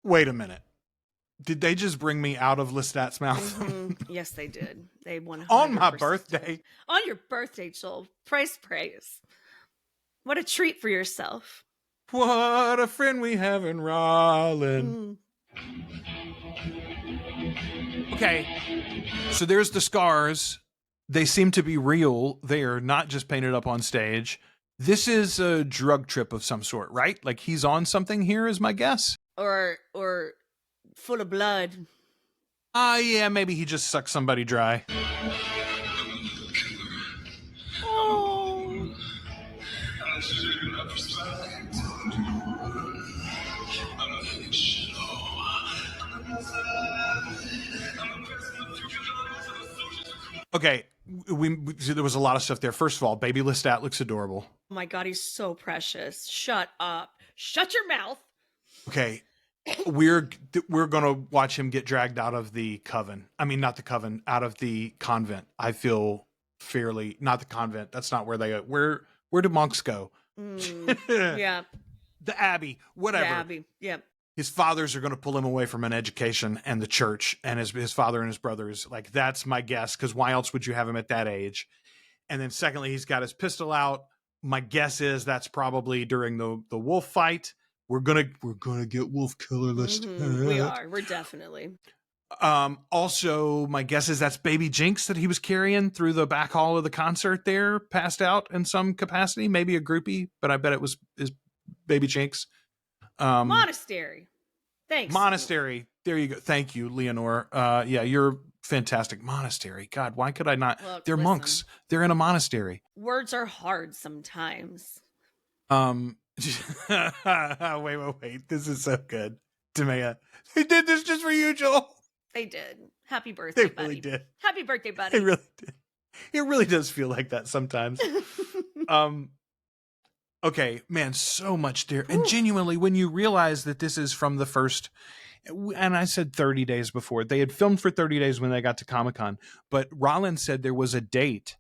Wait a minute. Did they just bring me out of Lestat's mouth? Yes, they did. They 100%. On my birthday. On your birthday, Joel. Praise. What a treat for yourself. What a friend we have in Rollin. Okay, so there's the scars. They seem to be real. They are not just painted up on stage. This is a drug trip of some sort, right? Like he's on something here is my guess. Or full of blood. Yeah, maybe he just sucked somebody dry. Oh. Okay, there was a lot of stuff there. First of all, baby Lestat looks adorable. Oh my God, he's so precious. Shut up. Shut your mouth. Okay, we're gonna watch him get dragged out of the coven. I mean, not the coven, out of the convent. I feel fairly not the convent. That's not where they go. Where do monks go? Yeah, the abbey, whatever. The abbey. Yep. His fathers are going to pull him away from an education and the church, and his father and his brothers. Like that's my guess, because why else would you have him at that age? And then secondly, he's got his pistol out. My guess is that's probably during the wolf fight. We're gonna get wolf killer list. We are. We're definitely. Also, my guess is that's baby Jinx that he was carrying through the back hall of the concert there, passed out in some capacity, maybe a groupie, but I bet it was his baby Jinx. Monastery. Thanks. Monastery. There you go. Thank you, Leonore. Yeah, you're fantastic. Monastery. God, why could I not? Look, they're listen. monks. They're in a monastery. Words are hard sometimes. Wait. This is so good. Timea. They did this just for you, Joel. They did. Happy birthday, buddy. They really did. Happy birthday, buddy. They really did. It really does feel like that sometimes. Okay, man, so much there. And genuinely, when you realize that this is from the first, and I said 30 days before, they had filmed for 30 days when they got to Comic-Con, but Rollins said there was a date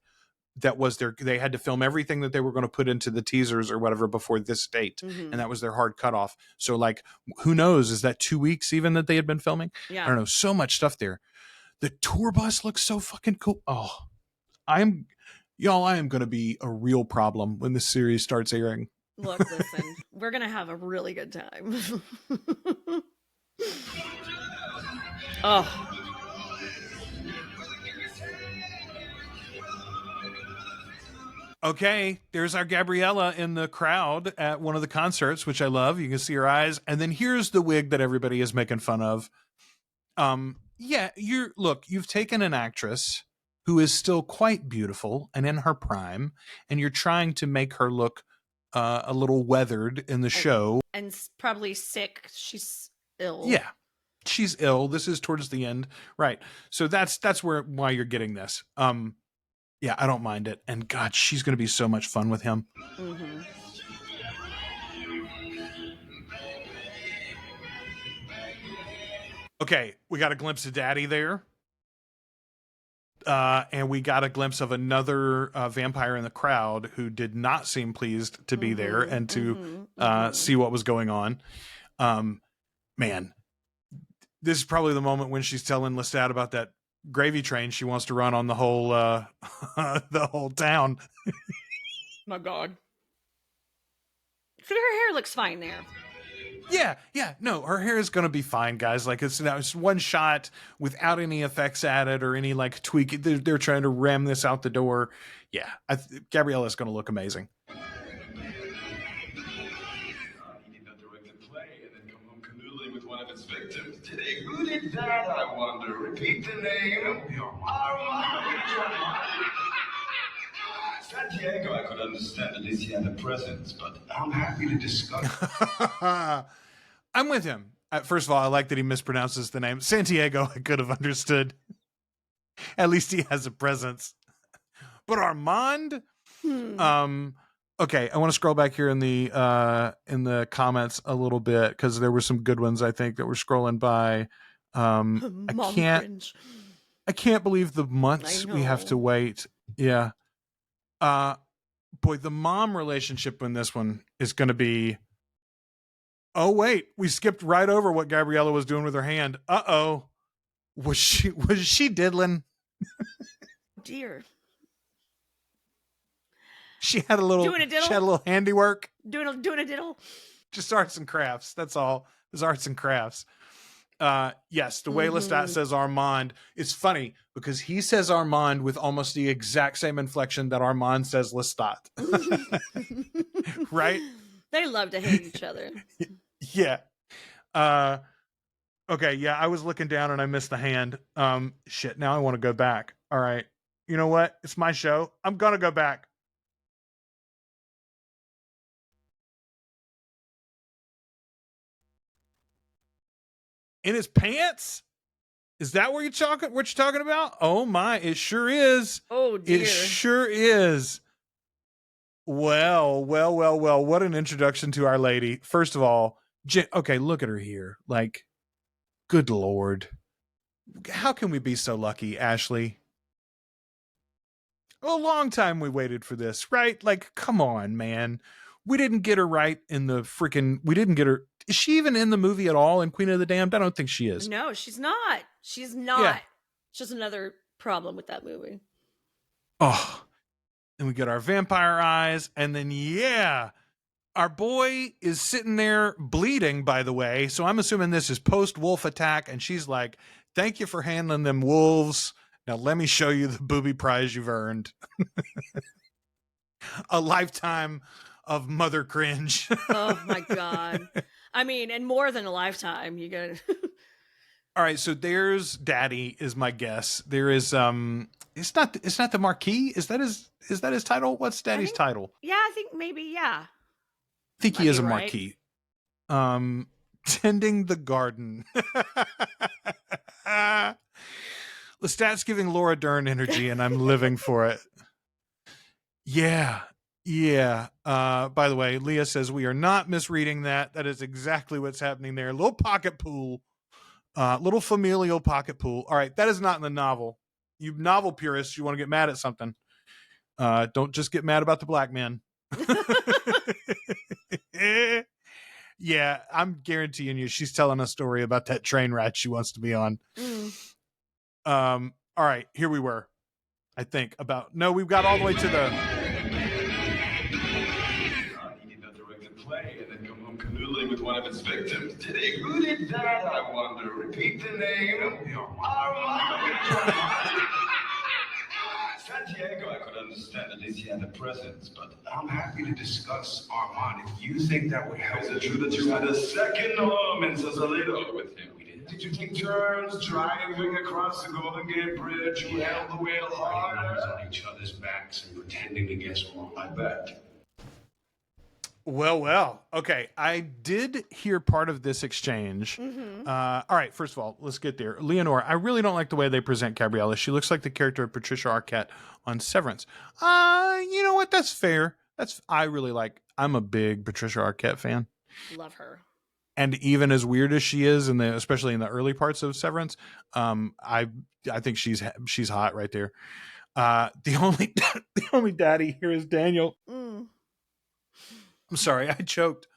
that was they had to film everything that they were going to put into the teasers or whatever before this date. And that was their hard cutoff. So like, who knows? Is that 2 weeks even that they had been filming? Yeah. I don't know. So much stuff there. The tour bus looks so fucking cool. Oh, I am going to be a real problem when this series starts airing. Look, listen, we're going to have a really good time. Oh. Okay, there's our Gabriella in the crowd at one of the concerts, which I love. You can see her eyes. And then here's the wig that everybody is making fun of. Yeah, you've taken an actress who is still quite beautiful and in her prime, and you're trying to make her look a little weathered in the show. And probably sick. She's ill. Yeah, she's ill. This is towards the end, right? So that's why you're getting this. Yeah, I don't mind it. And God, she's going to be so much fun with him. Mm-hmm. Okay, we got a glimpse of Daddy there. And we got a glimpse of another vampire in the crowd who did not seem pleased to be there and to see what was going on. Man, this is probably the moment when she's telling Lestat about that gravy train she wants to run on the whole the whole town. My God. So her hair looks fine there. Yeah, no, her hair is gonna be fine, guys. Like it's one shot without any effects added or any like tweak. They're trying to ram this out the door. Yeah, Gabriella's gonna look amazing. He did not direct a play and then come home canoodling with one of its victims. Today, who did that, I wonder? Repeat the name. Santiago, I could understand at least he had a presence, but I'm happy to discuss. I'm with him. First of all, I like that he mispronounces the name. Santiago, I could have understood. At least he has a presence. But Armand? Okay, I want to scroll back here in the comments a little bit because there were some good ones I think that were scrolling by. I can't believe the months we have to wait. Yeah. Boy, the mom relationship in this one is going to be. Oh wait, we skipped right over what Gabriella was doing with her hand. Uh-oh. Was she diddling? Dear. She had a little handiwork. Doing a diddle. Just arts and crafts. That's all. It was arts and crafts. Yes, the way Lestat says Armand, it's funny because he says Armand with almost the exact same inflection that Armand says Lestat. Right? They love to hate each other. Yeah. Okay, yeah, I was looking down and I missed the hand. Shit, now I want to go back. All right. You know what? It's my show. I'm going to go back. In his pants? Is that what you're talking about? Oh my, it sure is. Oh dear. It sure is. Well, what an introduction to Our Lady. First of all, okay, look at her here. Like, good Lord. How can we be so lucky, Ashley? A long time we waited for this, right? Like, come on, man. We didn't get her right in the we didn't get her. Is she even in the movie at all in Queen of the Damned? I don't think she is. No, she's not. She's not. Yeah. It's just another problem with that movie. Oh, and we get our vampire eyes, and then our boy is sitting there bleeding, by the way. So I'm assuming this is post-wolf attack, and she's like, thank you for handling them wolves. Now let me show you the booby prize you've earned. A lifetime of mother cringe. Oh my God. I mean, and more than a lifetime. You got All right, so there's Daddy is my guess. There is it's not the Marquis. Is that his title? What's Daddy's title? Yeah, I think maybe, yeah. I think he is a Marquis. Tending the garden. Lestat's giving Laura Dern energy and I'm living for it. Yeah. By the way, Leah says we are not misreading that. That is exactly what's happening there. Little pocket pool. Little familial pocket pool. All right, that is not in the novel. You novel purists, you want to get mad at something. Don't just get mad about the black man. Yeah, I'm guaranteeing you she's telling a story about that train ride she wants to be on. All right, here we were. I think we've got all the way to the one of its victims. Who did that, I wonder? Repeat the name. Armand. Santiago, I could understand. At least he had a presence, but I'm happy to discuss Armand if you think that would help. Is it true that you had a second arm in Sausalito with him? Did you take turns driving across the Golden Gate Bridge? You held the wheel harder on each other's backs and pretending to guess wrong. I bet. Well. Okay, I did hear part of this exchange. All right, first of all, let's get there. Leonore, I really don't like the way they present Gabriella. She looks like the character of Patricia Arquette on Severance. You know what? That's fair. I'm a big Patricia Arquette fan. Love her. And even as weird as she is, especially in the early parts of Severance, I think she's hot right there. The only daddy here is Daniel. I'm sorry, I choked.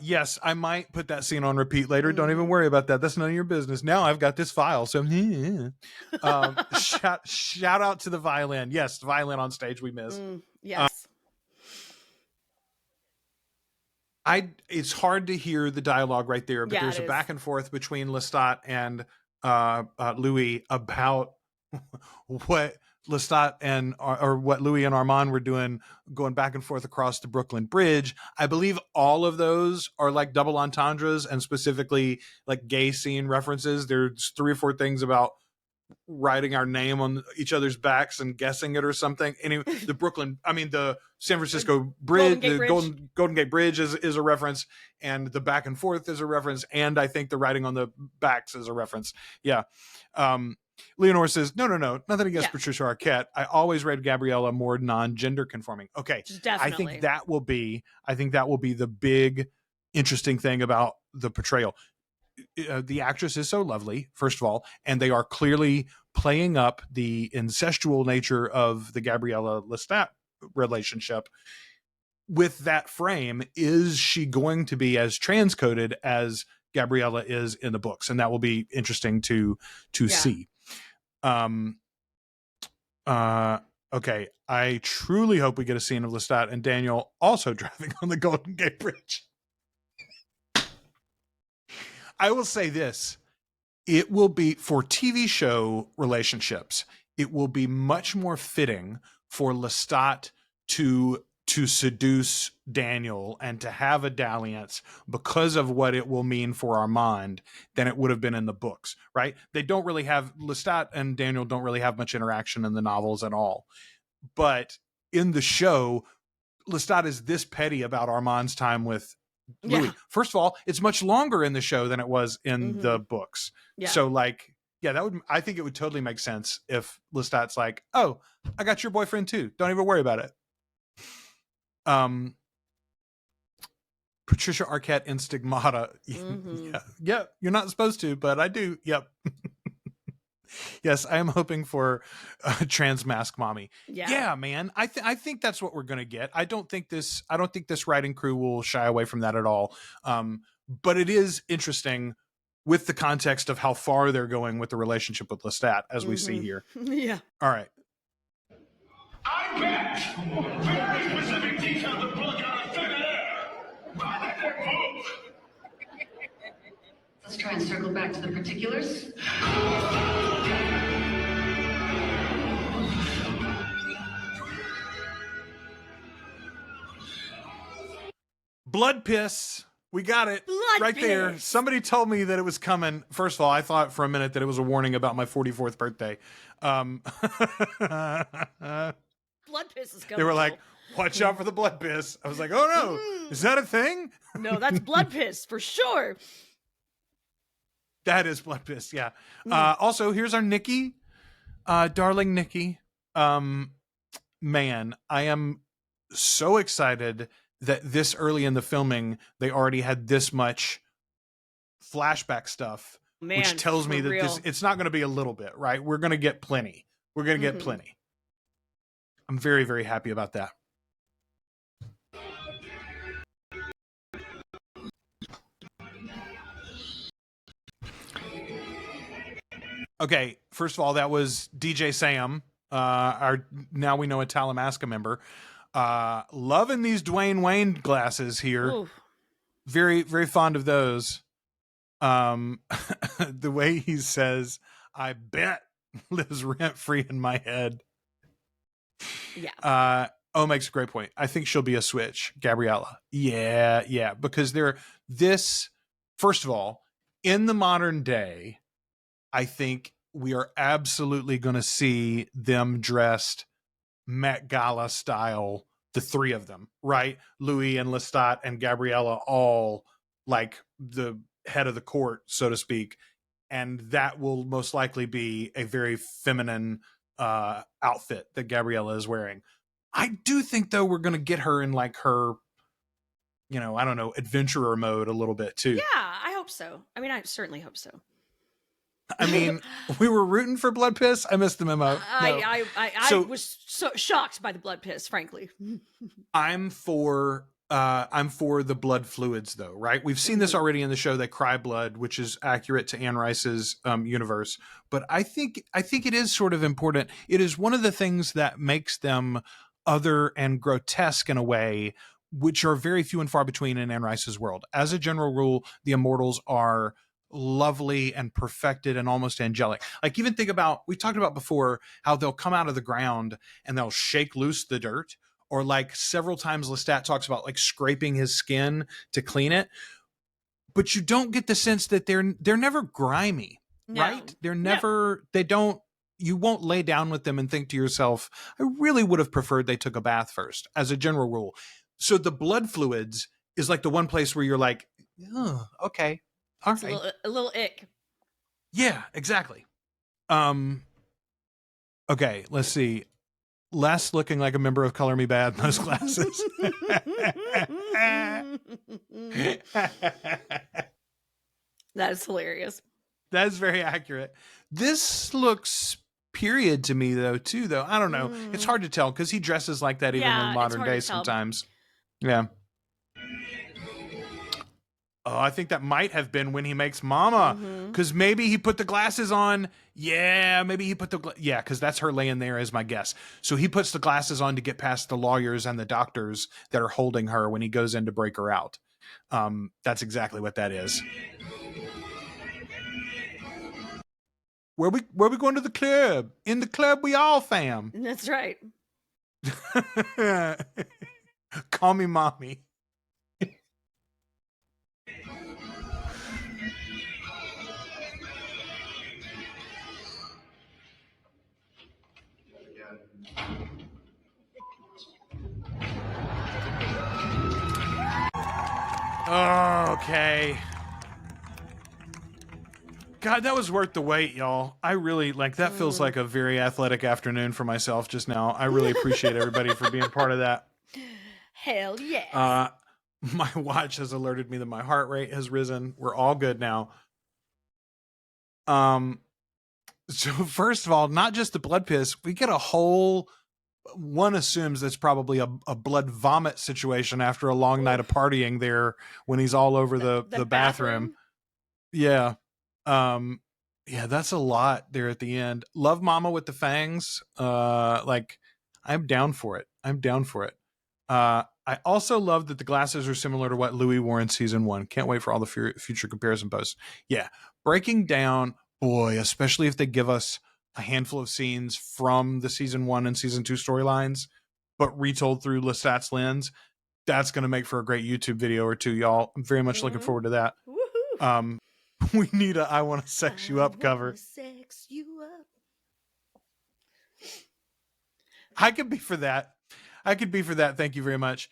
Yes, I might put that scene on repeat later. Don't even worry about that. That's none of your business. Now I've got this file. So shout out to the violin. Yes, the violin on stage we missed. Yes. It's hard to hear the dialogue right there, but there's a back and forth between Lestat and Louis about what Lestat or what Louis and Armand were doing, going back and forth across the Brooklyn Bridge. I believe all of those are like double entendres and specifically like gay scene references. There's 3 or 4 things about writing our name on each other's backs and guessing it or something. Anyway, the San Francisco Bridge, Golden Gate Bridge is a reference, and the back and forth is a reference, and I think the writing on the backs is a reference. Yeah. Leonore says, no, nothing against Patricia Arquette. I always read Gabriella more non-gender conforming. Okay. Definitely. I think that will be the big interesting thing about the portrayal. The actress is so lovely, first of all, and they are clearly playing up the incestual nature of the Gabriella Lestat relationship. With that frame, is she going to be as transcoded as Gabriella is in the books? And that will be interesting to see. Okay, I truly hope we get a scene of Lestat and Daniel also driving on the Golden Gate Bridge. I will say this. It will be, for TV show relationships, it will be much more fitting for Lestat to seduce Daniel and to have a dalliance because of what it will mean for Armand than it would have been in the books, right? Lestat and Daniel don't really have much interaction in the novels at all. But in the show, Lestat is this petty about Armand's time with Louis. Yeah. First of all, it's much longer in the show than it was in the books. Yeah. So I think it would totally make sense if Lestat's like, oh, I got your boyfriend too. Don't even worry about it. Patricia Arquette in Stigmata. Yeah, you're not supposed to, but I do. Yep. Yes, I am hoping for trans mask mommy. Yeah, man. I think that's what we're gonna get. I don't think this writing crew will shy away from that at all. But it is interesting with the context of how far they're going with the relationship with Lestat, as we see here. Yeah. All right. I bet very specific details of book out of thin air. Let's try and circle back to the particulars. Blood piss. We got it right there. Somebody told me that it was coming. First of all, I thought for a minute that it was a warning about my 44th birthday. Blood piss is coming. They were like, watch out for the blood piss. I was like, oh no, is that a thing? No, that's blood piss for sure. That is blood piss, yeah. Also, here's our Nikki. Darling Nikki. Man, I am so excited that this early in the filming, they already had this much flashback stuff, which tells me that it's not going to be a little bit, right? We're going to get plenty. We're going to get plenty. I'm very, very happy about that. Okay, first of all, that was DJ Sam, our now we know a Talamasca member. Loving these Dwayne Wayne glasses here. Ooh. Very, very fond of those. The way he says, I bet lives rent free in my head. Yeah. Makes a great point. I think she'll be a switch, Gabriella. Yeah, because first of all, in the modern day, I think we are absolutely going to see them dressed Met Gala style, the three of them, right? Louis and Lestat and Gabriella, all like the head of the court, so to speak. And that will most likely be a very feminine outfit that Gabriella is wearing. I do think, though, we're going to get her in like her, I don't know, adventurer mode a little bit too. Yeah, I hope so. I mean, I certainly hope so. I mean, we were rooting for Blood Piss. I missed the memo. No. I was so shocked by the blood piss, frankly. I'm for the blood fluids, though, right? We've seen this already in the show. They cry blood, which is accurate to Anne Rice's universe. But I think it is sort of important. It is one of the things that makes them other and grotesque in a way, which are very few and far between in Anne Rice's world. As a general rule, the Immortals are lovely and perfected and almost angelic. Like, even think about, we talked about before how they'll come out of the ground and they'll shake loose the dirt, or like several times Lestat talks about like scraping his skin to clean it, but you don't get the sense that they're never grimy. No. Right? They're never, you won't lay down with them and think to yourself, I really would have preferred they took a bath first, as a general rule. So the blood fluids is like the one place where you're like, oh, okay. All right. A little ick. Yeah, exactly. Okay, let's see. Les looking like a member of Color Me Bad in those glasses. That is hilarious. That is very accurate. This looks period to me, though, too, though. I don't know. It's hard to tell because he dresses like that even in modern day sometimes. Yeah. Oh, I think that might have been when he makes Mama, because maybe he put the glasses on. Yeah, maybe he put because that's her laying there as my guess. So he puts the glasses on to get past the lawyers and the doctors that are holding her when he goes in to break her out. That's exactly what that is. Where we going to the club? In the club, we all fam. That's right. Call me mommy. Oh, okay. God, that was worth the wait, y'all. I really that feels like a very athletic afternoon for myself just now. I really appreciate everybody for being part of that. Hell yes. My watch has alerted me that my heart rate has risen. We're all good now. So first of all, not just the blood piss, we get a whole, one assumes that's probably a blood vomit situation after a long night of partying there when he's all over the bathroom. Yeah. Yeah, that's a lot there at the end. Love Mama with the fangs. I'm down for it. I also love that the glasses are similar to what Louis wore in season 1. Can't wait for all the future comparison posts. Yeah. Breaking down, boy, especially if they give us a handful of scenes from the season 1 and season 2 storylines, but retold through Lestat's lens, that's going to make for a great YouTube video or two, y'all. I'm very much looking forward to that. Woohoo. We need a I Want to Sex You Up cover. Sex you up. I could be for that. Thank you very much.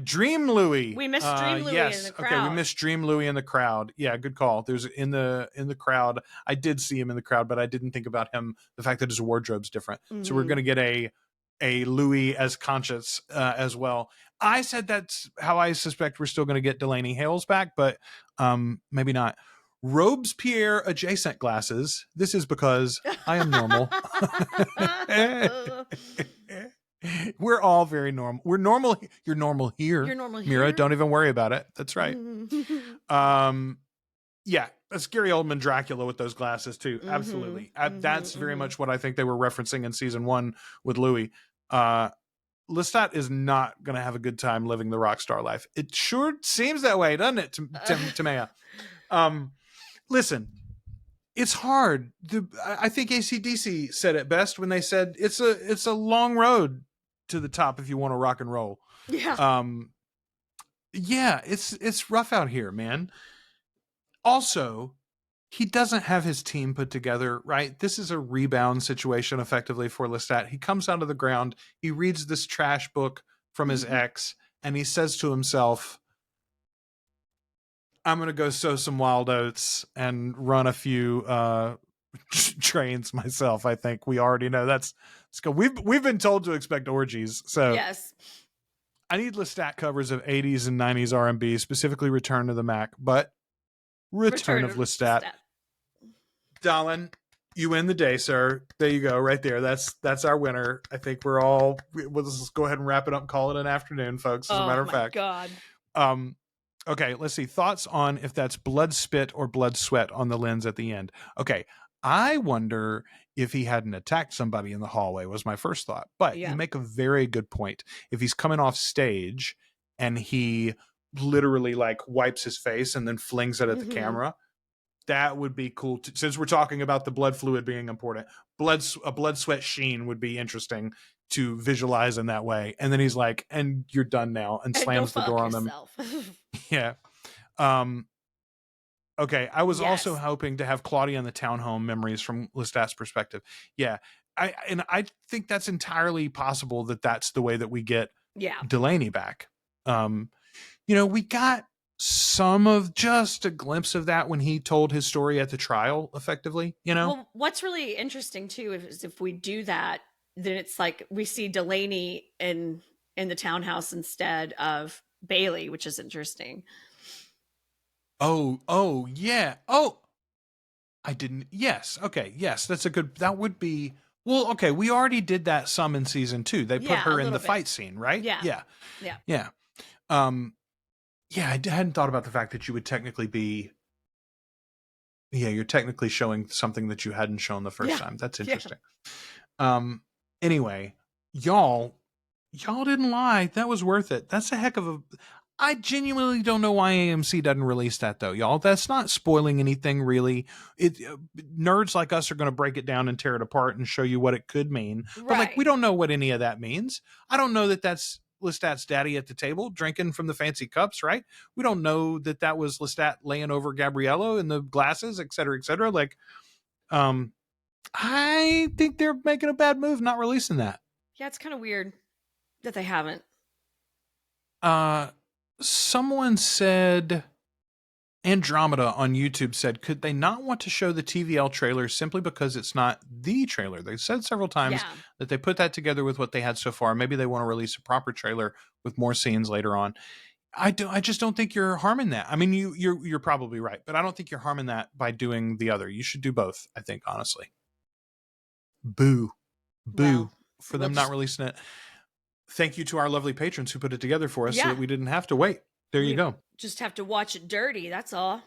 Dream Louis. We missed Dream Louis in the crowd. Okay, we missed Dream Louis in the crowd. Yeah, good call. There's in the crowd. I did see him in the crowd, but I didn't think about him. The fact that his wardrobe's different. So we're gonna get a Louis as conscious as well. I said that's how I suspect we're still gonna get Delaney Hales back, but maybe not. Robespierre adjacent glasses. This is because I am normal. We're all very normal. We're normal. You're normal here. You're normal here. Mira, don't even worry about it. That's right. Yeah, that's Gary Oldman Dracula with those glasses too. Absolutely. That's very much what I think they were referencing in season 1 with Louis. Lestat is not going to have a good time living the rock star life. It sure seems that way, doesn't it, Tamaya? Listen, it's hard. I think AC/DC said it best when they said it's a long road to the top if you want to rock and roll. Yeah. Yeah, it's rough out here, man. Also, he doesn't have his team put together, right? This is a rebound situation effectively for Lestat. He comes onto the ground, he reads this trash book from his ex, and he says to himself, I'm going to go sow some wild oats and run a few trains myself. I think we already know let's go. We've been told to expect orgies. So Yes. I need Lestat covers of 80s and 90s R&B, specifically Return to the Mac, but Return of Lestat. Darling, you win the day, sir. There you go, right there. That's our winner. I think we'll just go ahead and wrap it up and call it an afternoon, folks, as a matter of fact. God. Okay, let's see. Thoughts on if that's blood spit or blood sweat on the lens at the end. Okay, I wonder if he hadn't attacked somebody in the hallway was my first thought. But you make a very good point. If he's coming off stage and he literally like wipes his face and then flings it at the camera, that would be cool. Since we're talking about the blood fluid being important, a blood sweat sheen would be interesting to visualize in that way. And then he's like, and you're done now, and slams the door on them. Yeah. Okay. I was also hoping to have Claudia in the townhome memories from Lestat's perspective. Yeah. I think that's entirely possible that that's the way that we get Delaney back. We got just a glimpse of that when he told his story at the trial effectively, Well, what's really interesting too is if we do that, then it's like we see Delaney in the townhouse instead of Bailey, which is interesting. Oh, yeah. Oh, I didn't. Yes. Okay. Yes. That would be, well, okay. We already did that some in season 2. They put her in the fight scene, right? Yeah. Yeah. Yeah. I hadn't thought about the fact that you would technically be, you're technically showing something that you hadn't shown the first time. That's interesting. Anyway, y'all didn't lie. That was worth it. That's a heck of a, I genuinely don't know why AMC doesn't release that though, y'all. That's not spoiling anything really. Nerds like us are going to break it down and tear it apart and show you what it could mean. Right. But like, we don't know what any of that means. I don't know that that's Lestat's daddy at the table drinking from the fancy cups, right? We don't know that that was Lestat laying over Gabriello in the glasses, et cetera, et cetera. Like, I think they're making a bad move not releasing that. Yeah, it's kind of weird that they haven't. Someone said, Andromeda on YouTube said, could they not want to show the TVL trailer simply because it's not the trailer? They said several times that they put that together with what they had so far. Maybe they want to release a proper trailer with more scenes later on. I just don't think you're harming that. I mean, you're probably right, but I don't think you're harming that by doing the other. You should do both, I think, honestly. Boo for them not releasing it. Thank you to our lovely patrons who put it together for us so that we didn't have to wait. There you go. Just have to watch it dirty. That's all.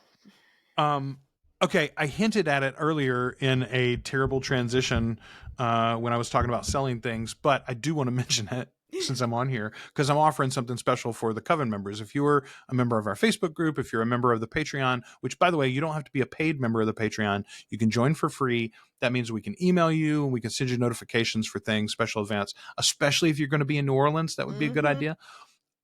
Okay. I hinted at it earlier in a terrible transition when I was talking about selling things, but I do want to mention it since I'm on here because I'm offering something special for the Coven members. If you are a member of our Facebook group, if you're a member of the Patreon, which by the way, you don't have to be a paid member of the Patreon, you can join for free. That means we can email you and we can send you notifications for things, special events, especially if you're going to be in New Orleans. That would be a good idea.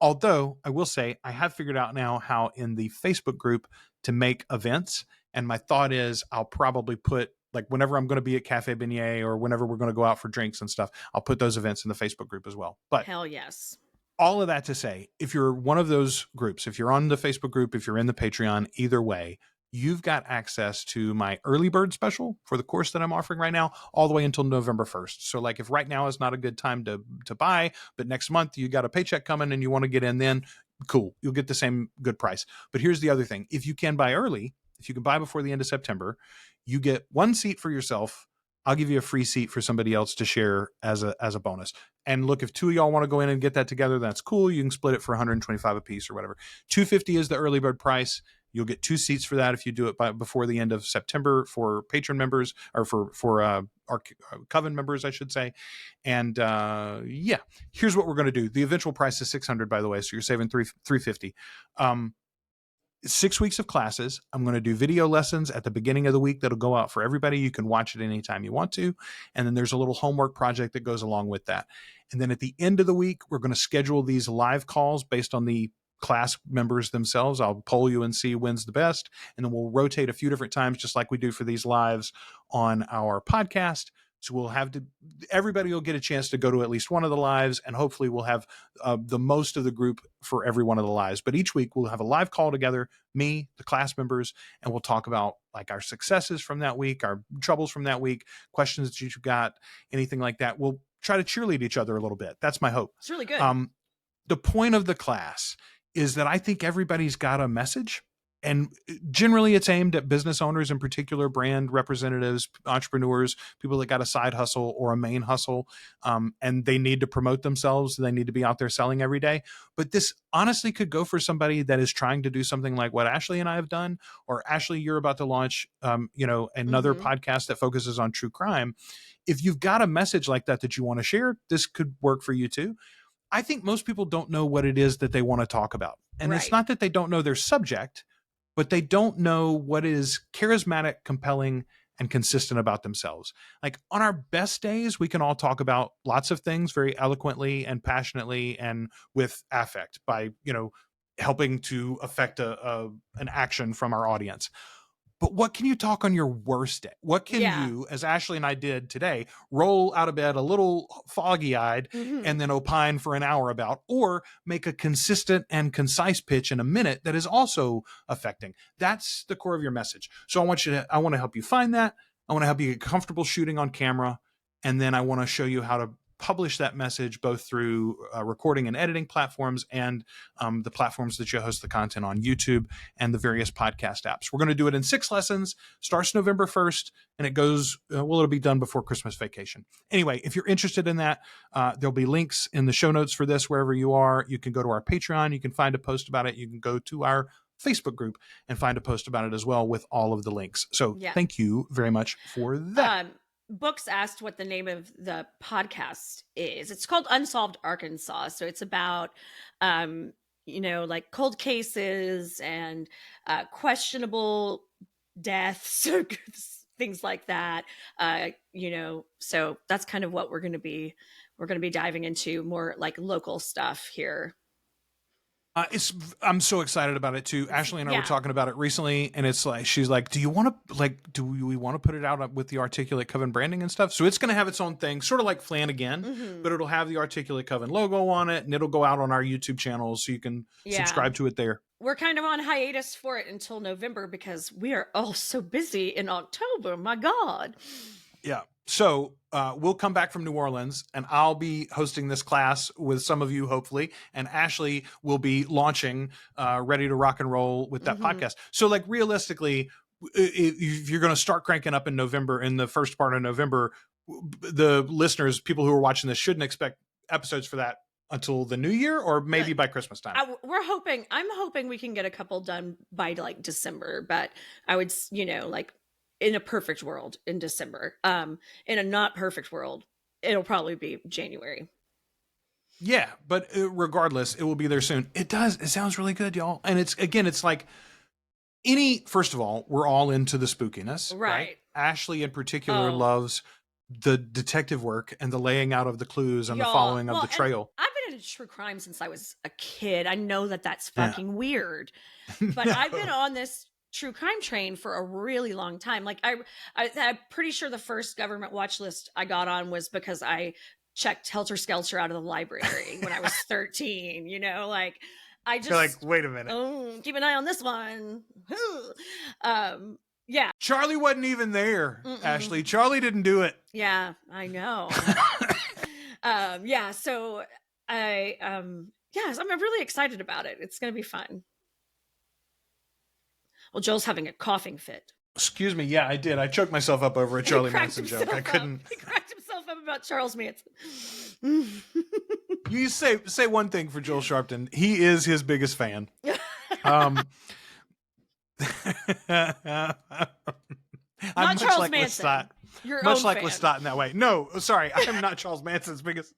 Although I will say I have figured out now how in the Facebook group to make events. And my thought is I'll probably put like whenever I'm going to be at Cafe Beignet or whenever we're going to go out for drinks and stuff, I'll put those events in the Facebook group as well. But hell yes. All of that to say, if you're one of those groups, if you're on the Facebook group, if you're in the Patreon, either way, you've got access to my early bird special for the course that I'm offering right now, all the way until November 1st. So like if right now is not a good time to buy, but next month you got a paycheck coming and you want to get in, then cool. You'll get the same good price. But here's the other thing. If you can buy early, if you can buy before the end of September, you get one seat for yourself. I'll give you a free seat for somebody else to share as a bonus. And look, if two of y'all want to go in and get that together, that's cool. You can split it for $125 a piece or whatever. $250 is the early bird price. You'll get 2 seats for that if you do it before the end of September for Patron members, or for our Coven members, I should say. And yeah, here's what we're going to do. The eventual price is $600, by the way, so you're saving $350. 6 weeks of classes. I'm going to do video lessons at the beginning of the week that'll go out for everybody. You can watch it anytime you want to. And then there's a little homework project that goes along with that. And then at the end of the week, we're going to schedule these live calls based on the class members themselves. I'll poll you and see when's the best. And then we'll rotate a few different times, just like we do for these lives on our podcast. So we'll have everybody will get a chance to go to at least one of the lives, and hopefully we'll have the most of the group for every one of the lives. But each week we'll have a live call together, me, the class members, and we'll talk about like our successes from that week, our troubles from that week, questions that you've got, anything like that. We'll try to cheerlead each other a little bit. That's my hope. It's really good. The point of the class is that I think everybody's got a message. And generally it's aimed at business owners, in particular brand representatives, entrepreneurs, people that got a side hustle or a main hustle, and they need to promote themselves. They need to be out there selling every day. But this honestly could go for somebody that is trying to do something like what Ashley and I have done, or Ashley, you're about to launch, another podcast that focuses on true crime. If you've got a message like that you want to share, this could work for you too. I think most people don't know what it is that they want to talk about. And It's not that they don't know their subject, but they don't know what is charismatic, compelling, and consistent about themselves. Like on our best days, we can all talk about lots of things very eloquently and passionately and with affect by, helping to affect an action from our audience. But what can you talk on your worst day? What can you, as Ashley and I did today, roll out of bed a little foggy-eyed and then opine for an hour about, or make a consistent and concise pitch in a minute that is also affecting? That's the core of your message. So I want to help you find that. I want to help you get comfortable shooting on camera. And then I want to show you how to publish that message both through recording and editing platforms and the platforms that you host the content on, YouTube and the various podcast apps. We're going to do it in 6 lessons, starts November 1st, and it goes, it'll be done before Christmas vacation. Anyway, if you're interested in that, there'll be links in the show notes for this wherever you are. You can go to our Patreon. You can find a post about it. You can go to our Facebook group and find a post about it as well with all of the links. So thank you very much for that. Books asked what the name of the podcast is. It's called Unsolved Arkansas. So it's about, like cold cases and questionable deaths, things like that. So that's kind of what we're going to be diving into, more like local stuff here. I'm so excited about it too. Ashley and I were talking about it recently, and it's like, she's like, do we want to put it out with the Articulate Coven branding and stuff? So it's going to have its own thing, sort of like Flan Again, but it'll have the Articulate Coven logo on it, and it'll go out on our YouTube channel so you can subscribe to it there. We're kind of on hiatus for it until November because we are all so busy in October. My God. Yeah. So we'll come back from New Orleans, and I'll be hosting this class with some of you, hopefully, and Ashley will be launching Ready to Rock and Roll with that podcast. So like realistically, if you're going to start cranking up in November, in the first part of November, the listeners, people who are watching this, shouldn't expect episodes for that until the new year, or maybe by Christmas time. I'm hoping we can get a couple done by like December, but I would, in a perfect world in December. In a not perfect world, it'll probably be January. Yeah, but regardless, it will be there soon. It sounds really good, y'all. And it's like first of all, we're all into the spookiness, right? Ashley in particular loves the detective work and the laying out of the clues and the following of the trail. I've been into true crime since I was a kid. I know that's fucking weird, but I've been on this true crime train for a really long time. Like I'm pretty sure the first government watch list I got on was because I checked Helter Skelter out of the library when I was 13, I just, you're like, wait a minute. Oh, keep an eye on this one. Charlie wasn't even there. Ashley, Charlie didn't do it. Yeah, I know. So I'm really excited about it. It's going to be fun. Well, Joel's having a coughing fit. Excuse me. Yeah, I did. I choked myself up over a Charlie Manson joke. I couldn't. He cracked himself up about Charles Manson. You say one thing for Joel Sharpton. He is his biggest fan. I'm Not Charles like Manson. Lestat. Your Much own like fan. Lestat in that way. No, sorry, I am not Charles Manson's biggest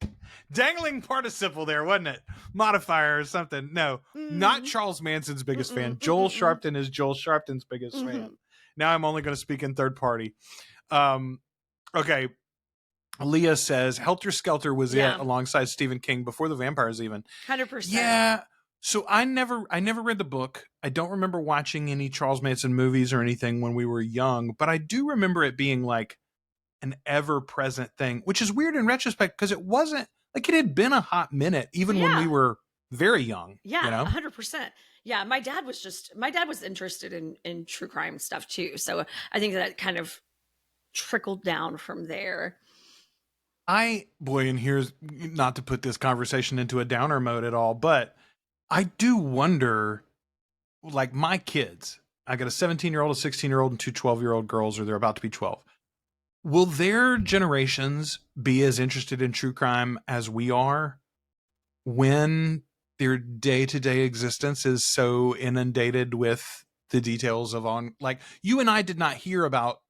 dangling participle there, wasn't it? Modifier or something. No, not Charles Manson's biggest fan. Joel Sharpton is Joel Sharpton's biggest fan. Now I'm only going to speak in third party. Okay. Leah says Helter Skelter was it alongside Stephen King before the vampires even. 100%. Yeah. So I never read the book. I don't remember watching any Charles Manson movies or anything when we were young, but I do remember it being like an ever-present thing, which is weird in retrospect because it wasn't like it had been a hot minute even when we were very young. Yeah, you know? 100%. Yeah, my dad was interested in true crime stuff too. So I think that kind of trickled down from there. And here's not to put this conversation into a downer mode at all, but I do wonder, like my kids, I got a 17-year-old, a 16-year-old, and two 12-year-old girls, or they're about to be 12. Will their generations be as interested in true crime as we are when their day-to-day existence is so inundated with the details of like you and I did not hear about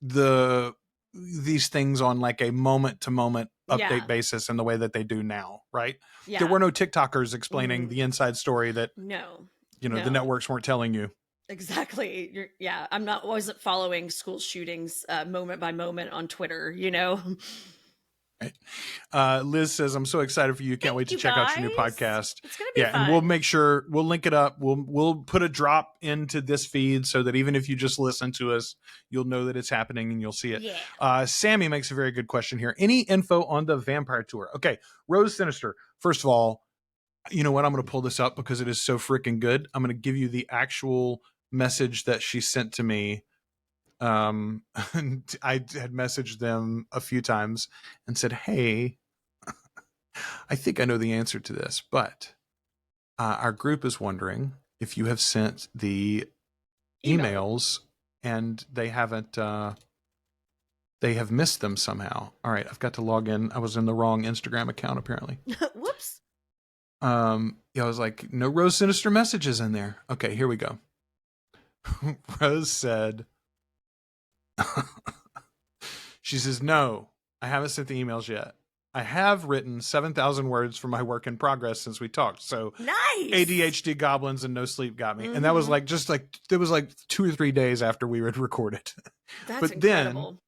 these things on like a moment-to-moment update basis in the way that they do now, right? Yeah. There were no TikTokers explaining the inside story that the networks weren't telling you. Exactly. Wasn't following school shootings moment by moment on Twitter, Right. Liz says, I'm so excited for you. Can't wait to check out your new podcast. It's going to be fun. And we'll make sure we'll link it up. We'll put a drop into this feed so that even if you just listen to us, you'll know that it's happening and you'll see it. Yeah. Sammy makes a very good question here. Any info on the vampire tour? Okay. Rose Sinister. First of all, you know what? I'm going to pull this up because it is so freaking good. I'm going to give you the actual message that she sent to me. And I had messaged them a few times and said, hey, I think I know the answer to this, but our group is wondering if you have sent the emails and they haven't, they have missed them somehow. All right. I've got to log in. I was in the wrong Instagram account apparently. Whoops. I was like, no Rose Sinister messages in there. Okay, here we go. Rose said, she says, no, I haven't sent the emails yet. I have written 7,000 words for my work in progress since we talked. So nice. ADHD goblins and no sleep got me. And that was it was like 2 or 3 days after we had recorded. That's incredible. Then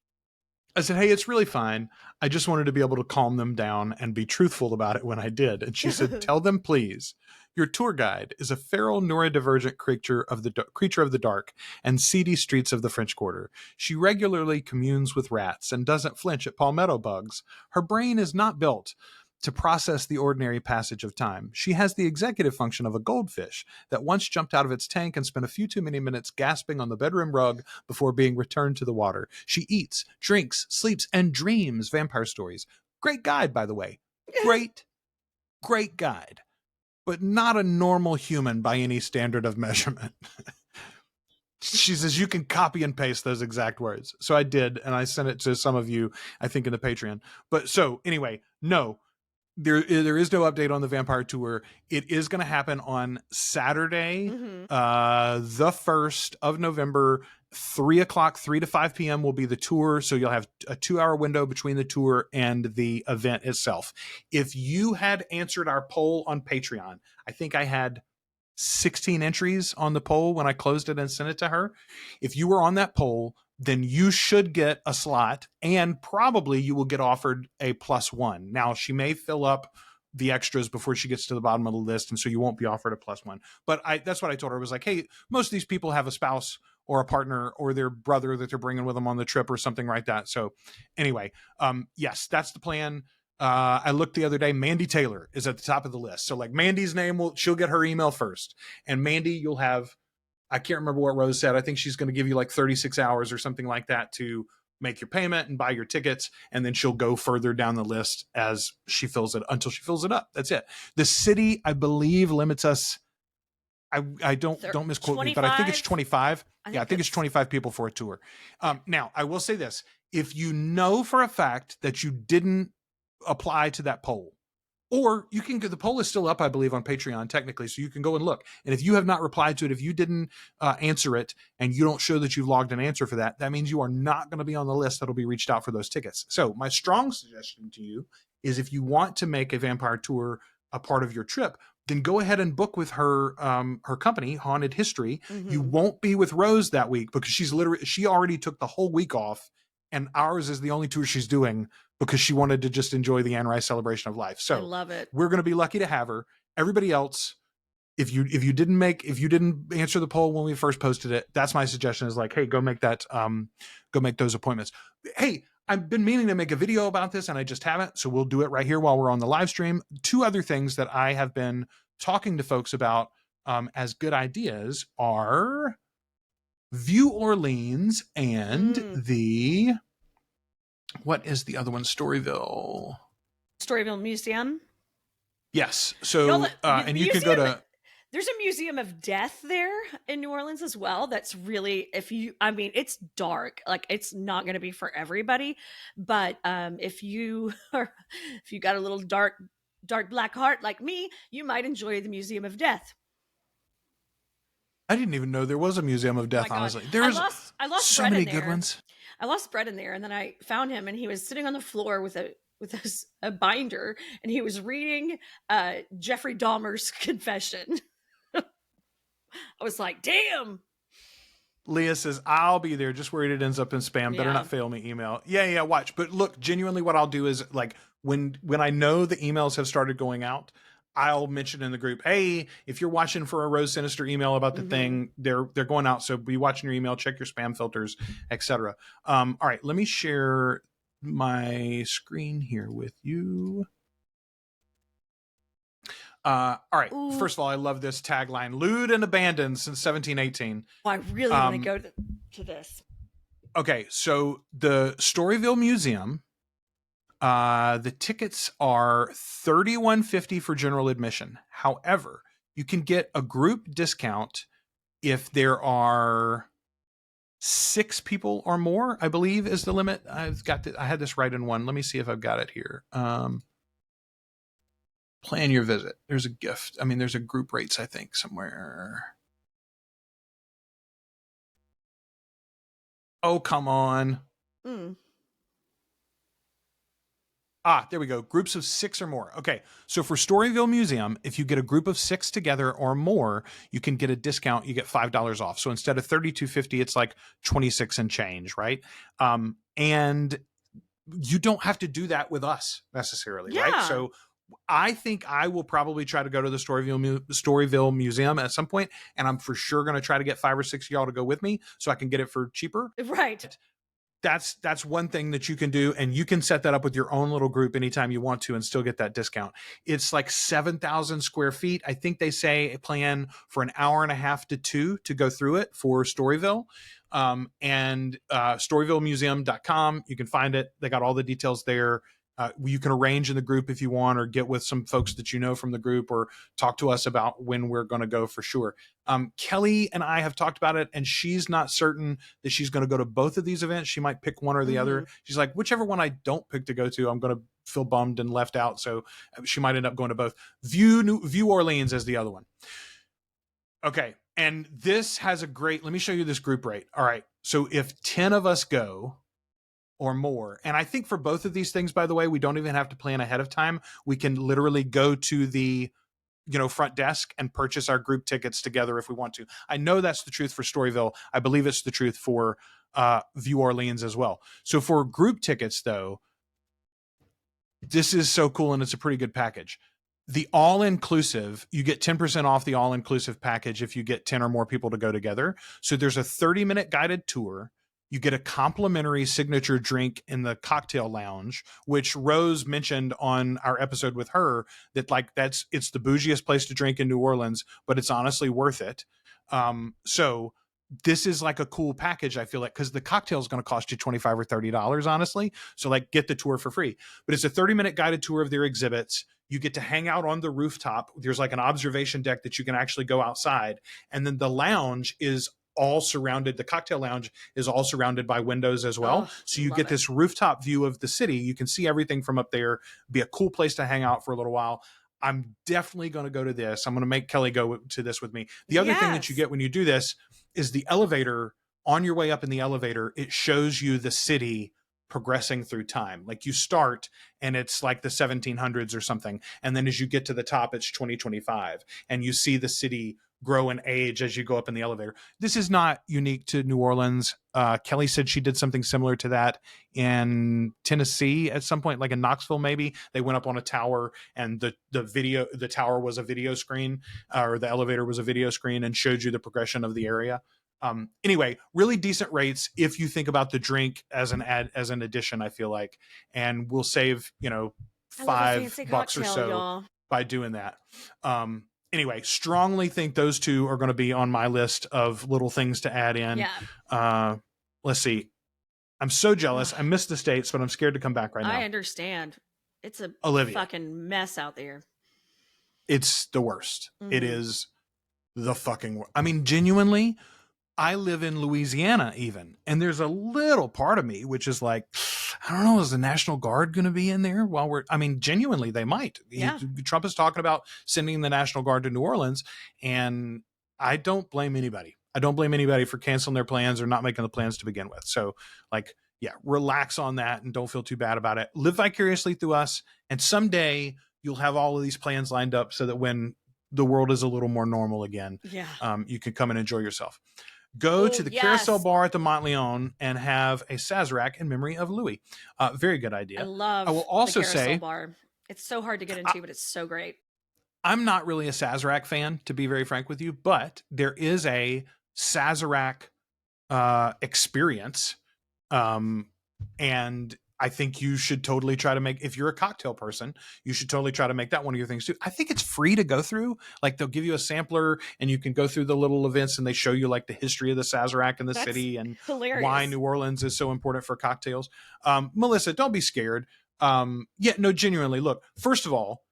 I said, hey, it's really fine. I just wanted to be able to calm them down and be truthful about it when I did. And she said, tell them, please. Your tour guide is a feral neurodivergent creature of the dark and seedy streets of the French Quarter. She regularly communes with rats and doesn't flinch at palmetto bugs. Her brain is not built to process the ordinary passage of time. She has the executive function of a goldfish that once jumped out of its tank and spent a few too many minutes gasping on the bedroom rug before being returned to the water. She eats, drinks, sleeps, and dreams vampire stories. Great guide, by the way. Great guide. But not a normal human by any standard of measurement. She says, you can copy and paste those exact words. So I did, and I sent it to some of you, I think, in the Patreon. But so anyway, no, there is no update on the vampire tour. It is going to happen on Saturday, the 1st of November, 3 to 5 p.m. will be the tour. So you'll have a 2-hour window between the tour and the event itself. If you had answered our poll on Patreon, I think I had 16 entries on the poll when I closed it and sent it to her. If you were on that poll, then you should get a slot, and probably you will get offered a +1. Now, she may fill up the extras before she gets to the bottom of the list, and so you won't be offered a +1. But that's what I told her. I was like, hey, most of these people have a spouse or a partner or their brother that they're bringing with them on the trip or something like that. So anyway, yes, that's the plan. I looked the other day, Mandy Taylor is at the top of the list. So like Mandy's name, she'll get her email first. And Mandy, you'll have, I can't remember what Rose said. I think she's going to give you like 36 hours or something like that to make your payment and buy your tickets. And then she'll go further down the list as she fills it, until she fills it up. That's it. The city, I believe, limits us. I don't misquote 25? Me, but I think it's 25. I think it's 25 people for a tour. Now, I will say this. If you know for a fact that you didn't apply to that poll, Or you can go, the poll is still up, I believe, on Patreon technically, so you can go and look. And if you have not replied to it, if you didn't answer it and you don't show that you've logged an answer for that, that means you are not going to be on the list that'll be reached out for those tickets. So my strong suggestion to you is if you want to make a vampire tour a part of your trip, then go ahead and book with her her company, Haunted History. Mm-hmm. You won't be with Rose that week because she already took the whole week off, and ours is the only tour she's doing because she wanted to just enjoy the Anne Rice celebration of life. So I love it. we're going to be lucky to have her. Everybody else, if you didn't answer the poll when we first posted it, that's my suggestion is like, hey, go make those appointments. Hey, I've been meaning to make a video about this and I just haven't. So we'll do it right here while we're on the live stream. Two other things that I have been talking to folks about as good ideas are View Orleans and what is the other one? Storyville Museum. Yes. So, and you can go to. There's a museum of death there in New Orleans as well. That's really, it's dark. Like, it's not going to be for everybody, but if you got a little dark black heart like me, you might enjoy the Museum of Death. I didn't even know there was a Museum of Death. Honestly, there's I lost so Brett many in good there. ones. I lost Brett in there, and then I found him, and he was sitting on the floor with a binder, and he was reading Jeffrey Dahmer's confession. I was like, damn. Leah says, I'll be there. Just worried it ends up in spam. Better not fail me email. Yeah, watch. But look, genuinely what I'll do is like when I know the emails have started going out, I'll mention in the group, hey, if you're watching for a Rose Sinister email about the thing, they're going out. So be watching your email, check your spam filters, etc. All right, let me share my screen here with you. All right. Ooh. First of all, I love this tagline: "Lewd and abandoned since 1718." Oh, I really want to go to this. Okay, so the Storyville Museum, the tickets are $31.50 for general admission. However, you can get a group discount if there are 6 people or more, I believe is the limit. I had this right in one. Let me see if I've got it here. Plan your visit. There's a gift. I mean, there's a group rates, I think, somewhere. Oh, come on. There we go. Groups of 6 or more. Okay. So for Storyville Museum, if you get a group of 6 together or more, you can get a discount. You get $5 off. So instead of $32.50, it's like 26 and change, right? And you don't have to do that with us necessarily, right? So I think I will probably try to go to the Storyville Museum at some point, and I'm for sure going to try to get 5 or 6 of y'all to go with me so I can get it for cheaper. Right. That's one thing that you can do, and you can set that up with your own little group anytime you want to and still get that discount. It's like 7,000 square feet. I think they say a plan for an hour and a half to 2 to go through it for Storyville. And StoryvilleMuseum.com, you can find it. They got all the details there. You can arrange in the group if you want, or get with some folks that you know from the group, or talk to us about when we're going to go for sure. Kelly and I have talked about it, and she's not certain that she's going to go to both of these events. She might pick one or the other. She's like, whichever one I don't pick to go to, I'm going to feel bummed and left out. So she might end up going to both. View Orleans as the other one. Okay. And this has a great, let me show you this group rate. All right. So if 10 of us go, or more. And I think for both of these things, by the way, we don't even have to plan ahead of time. We can literally go to the, front desk and purchase our group tickets together if we want to. I know that's the truth for Storyville. I believe it's the truth for View Orleans as well. So for group tickets, though, this is so cool, and it's a pretty good package. The all-inclusive, you get 10% off the all-inclusive package if you get 10 or more people to go together. So there's a 30-minute guided tour. You get a complimentary signature drink in the cocktail lounge, which Rose mentioned on our episode with her, that it's the bougiest place to drink in New Orleans, but it's honestly worth it. So this is like a cool package, I feel like, because the cocktail is going to cost you $25 or $30, honestly. So get the tour for free. But it's a 30-minute guided tour of their exhibits. You get to hang out on the rooftop. There's like an observation deck that you can actually go outside. And then the lounge is all surrounded. The cocktail lounge is all surrounded by windows as well. Oh, So you love get it. this rooftop view of the city. You can see everything from up there. Be a cool place to hang out for a little while. I'm definitely going to go to this. I'm going to make Kelly go to this with me. The other thing that you Yes. get when you do this is the elevator. On your way up in the elevator, it shows you the city progressing through time. Like you start and it's like the 1700s or something. And then as you get to the top, it's 2025. And you see the city grow and age as you go up in the elevator. This is not unique to New Orleans. Kelly said she did something similar to that in Tennessee at some point, like in Knoxville, maybe. They went up on a tower and the tower was a video screen, or the elevator was a video screen and showed you the progression of the area. Anyway, really decent rates if you think about the drink as an addition, I feel like, and we'll save, $5 or so y'all. by doing that. Anyway, strongly think those two are going to be on my list of little things to add in. Yeah. Let's see. I'm so jealous. I miss the States, but I'm scared to come back right now. I understand. It's a Olivia. fucking mess out there. It's the worst. Mhm. It is the fucking worst. I mean, genuinely, I live in Louisiana even, and there's a little part of me which is like, I don't know, is the National Guard going to be in there while genuinely they might. Yeah. Trump is talking about sending the National Guard to New Orleans, and I don't blame anybody. I don't blame anybody for canceling their plans or not making the plans to begin with. So relax on that and don't feel too bad about it. Live vicariously through us, and someday you'll have all of these plans lined up so that when the world is a little more normal again, you can come and enjoy yourself. Go to the Carousel Bar at the Montleone and have a Sazerac in memory of Louis. Very good idea. I will also the Carousel say, Bar. It's so hard to get into, but it's so great. I'm not really a Sazerac fan, to be very frank with you, but there is a Sazerac experience. And I think you should totally try to make, if you're a cocktail person, you should totally try to make that one of your things too. I think it's free to go through. Like they'll give you a sampler and you can go through the little events and they show you like the history of the Sazerac in the city and hilarious. Why New Orleans is so important for cocktails. Melissa, don't be scared. Genuinely, look, first of all,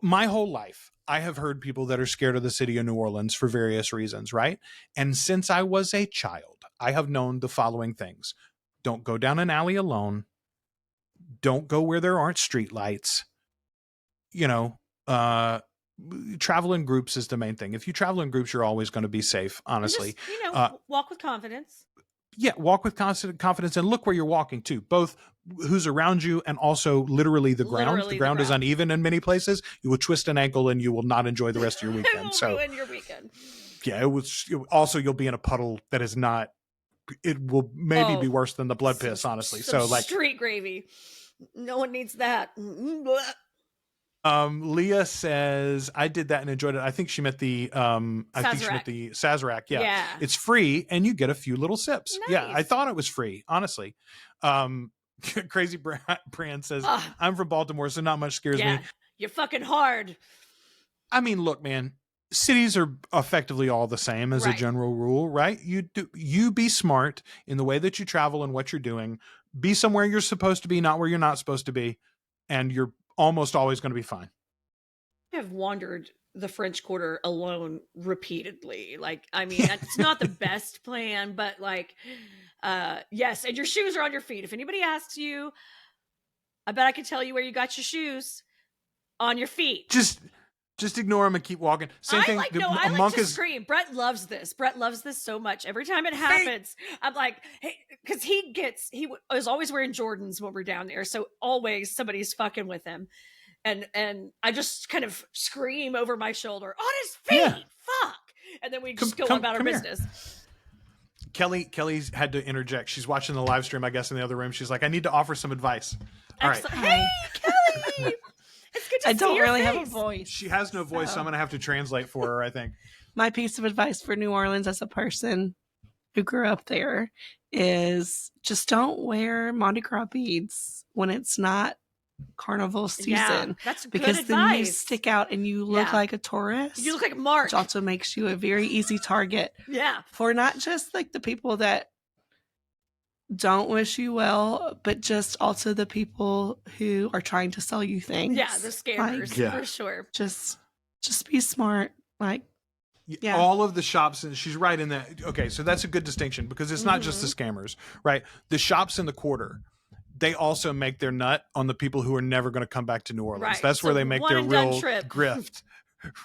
my whole life, I have heard people that are scared of the city of New Orleans for various reasons, right? And since I was a child, I have known the following things. Don't go down an alley alone. Don't go where there aren't street lights. Travel in groups is the main thing. If you travel in groups, you're always going to be safe, honestly. Just, walk with confidence. Yeah, walk with confidence and look where you're walking too, both who's around you and also literally the ground. The ground is uneven in many places. You will twist an ankle and you will not enjoy the rest of your weekend. So ruin your weekend. Yeah, also you'll be in a puddle that is not, it will maybe be worse than the blood piss, honestly. So like street gravy. No one needs that. Leah says, I did that and enjoyed it. I think she meant the Sazerac. Yeah. It's free and you get a few little sips. Nice. Yeah. I thought it was free, honestly. Crazy Brand says, I'm from Baltimore, so not much scares me. You're fucking hard. I mean, look, man, cities are effectively all the same as a general rule, right? You be smart in the way that you travel and what you're doing. Be somewhere you're supposed to be, not where you're not supposed to be. And you're almost always going to be fine. I have wandered the French Quarter alone repeatedly. Like, I mean, it's not the best plan, but like, yes. And your shoes are on your feet. If anybody asks you, I bet I could tell you where you got your shoes on your feet. Just ignore them and keep walking. Same thing. I like to scream. Brett loves this. Brett loves this so much. Every time it happens, I'm like, hey, because he was always wearing Jordans when we're down there. So always somebody's fucking with him. And I just kind of scream over my shoulder, on his feet, fuck. And then we just go about our business. Kelly's had to interject. She's watching the live stream, I guess, in the other room. She's like, I need to offer some advice. All right. Hey, Kelly. It's good to I see don't your really face. have a voice. She has no voice, so I'm going to have to translate for her, I think. My piece of advice for New Orleans as a person who grew up there is just don't wear Mardi Gras beads when it's not carnival season. Yeah, that's good because advice. Then you stick out and you look like a tourist. You look like Mark. Which also makes you a very easy target. Yeah. For not just like the people that don't wish you well, but just also the people who are trying to sell you things. Yeah, the scammers, for sure. Just be smart. Like, Yeah. All of the shops, and she's right in that. Okay, so that's a good distinction because it's not just the scammers, right? The shops in the quarter, they also make their nut on the people who are never going to come back to New Orleans. Right. That's So where they make one their and done real trip. grift,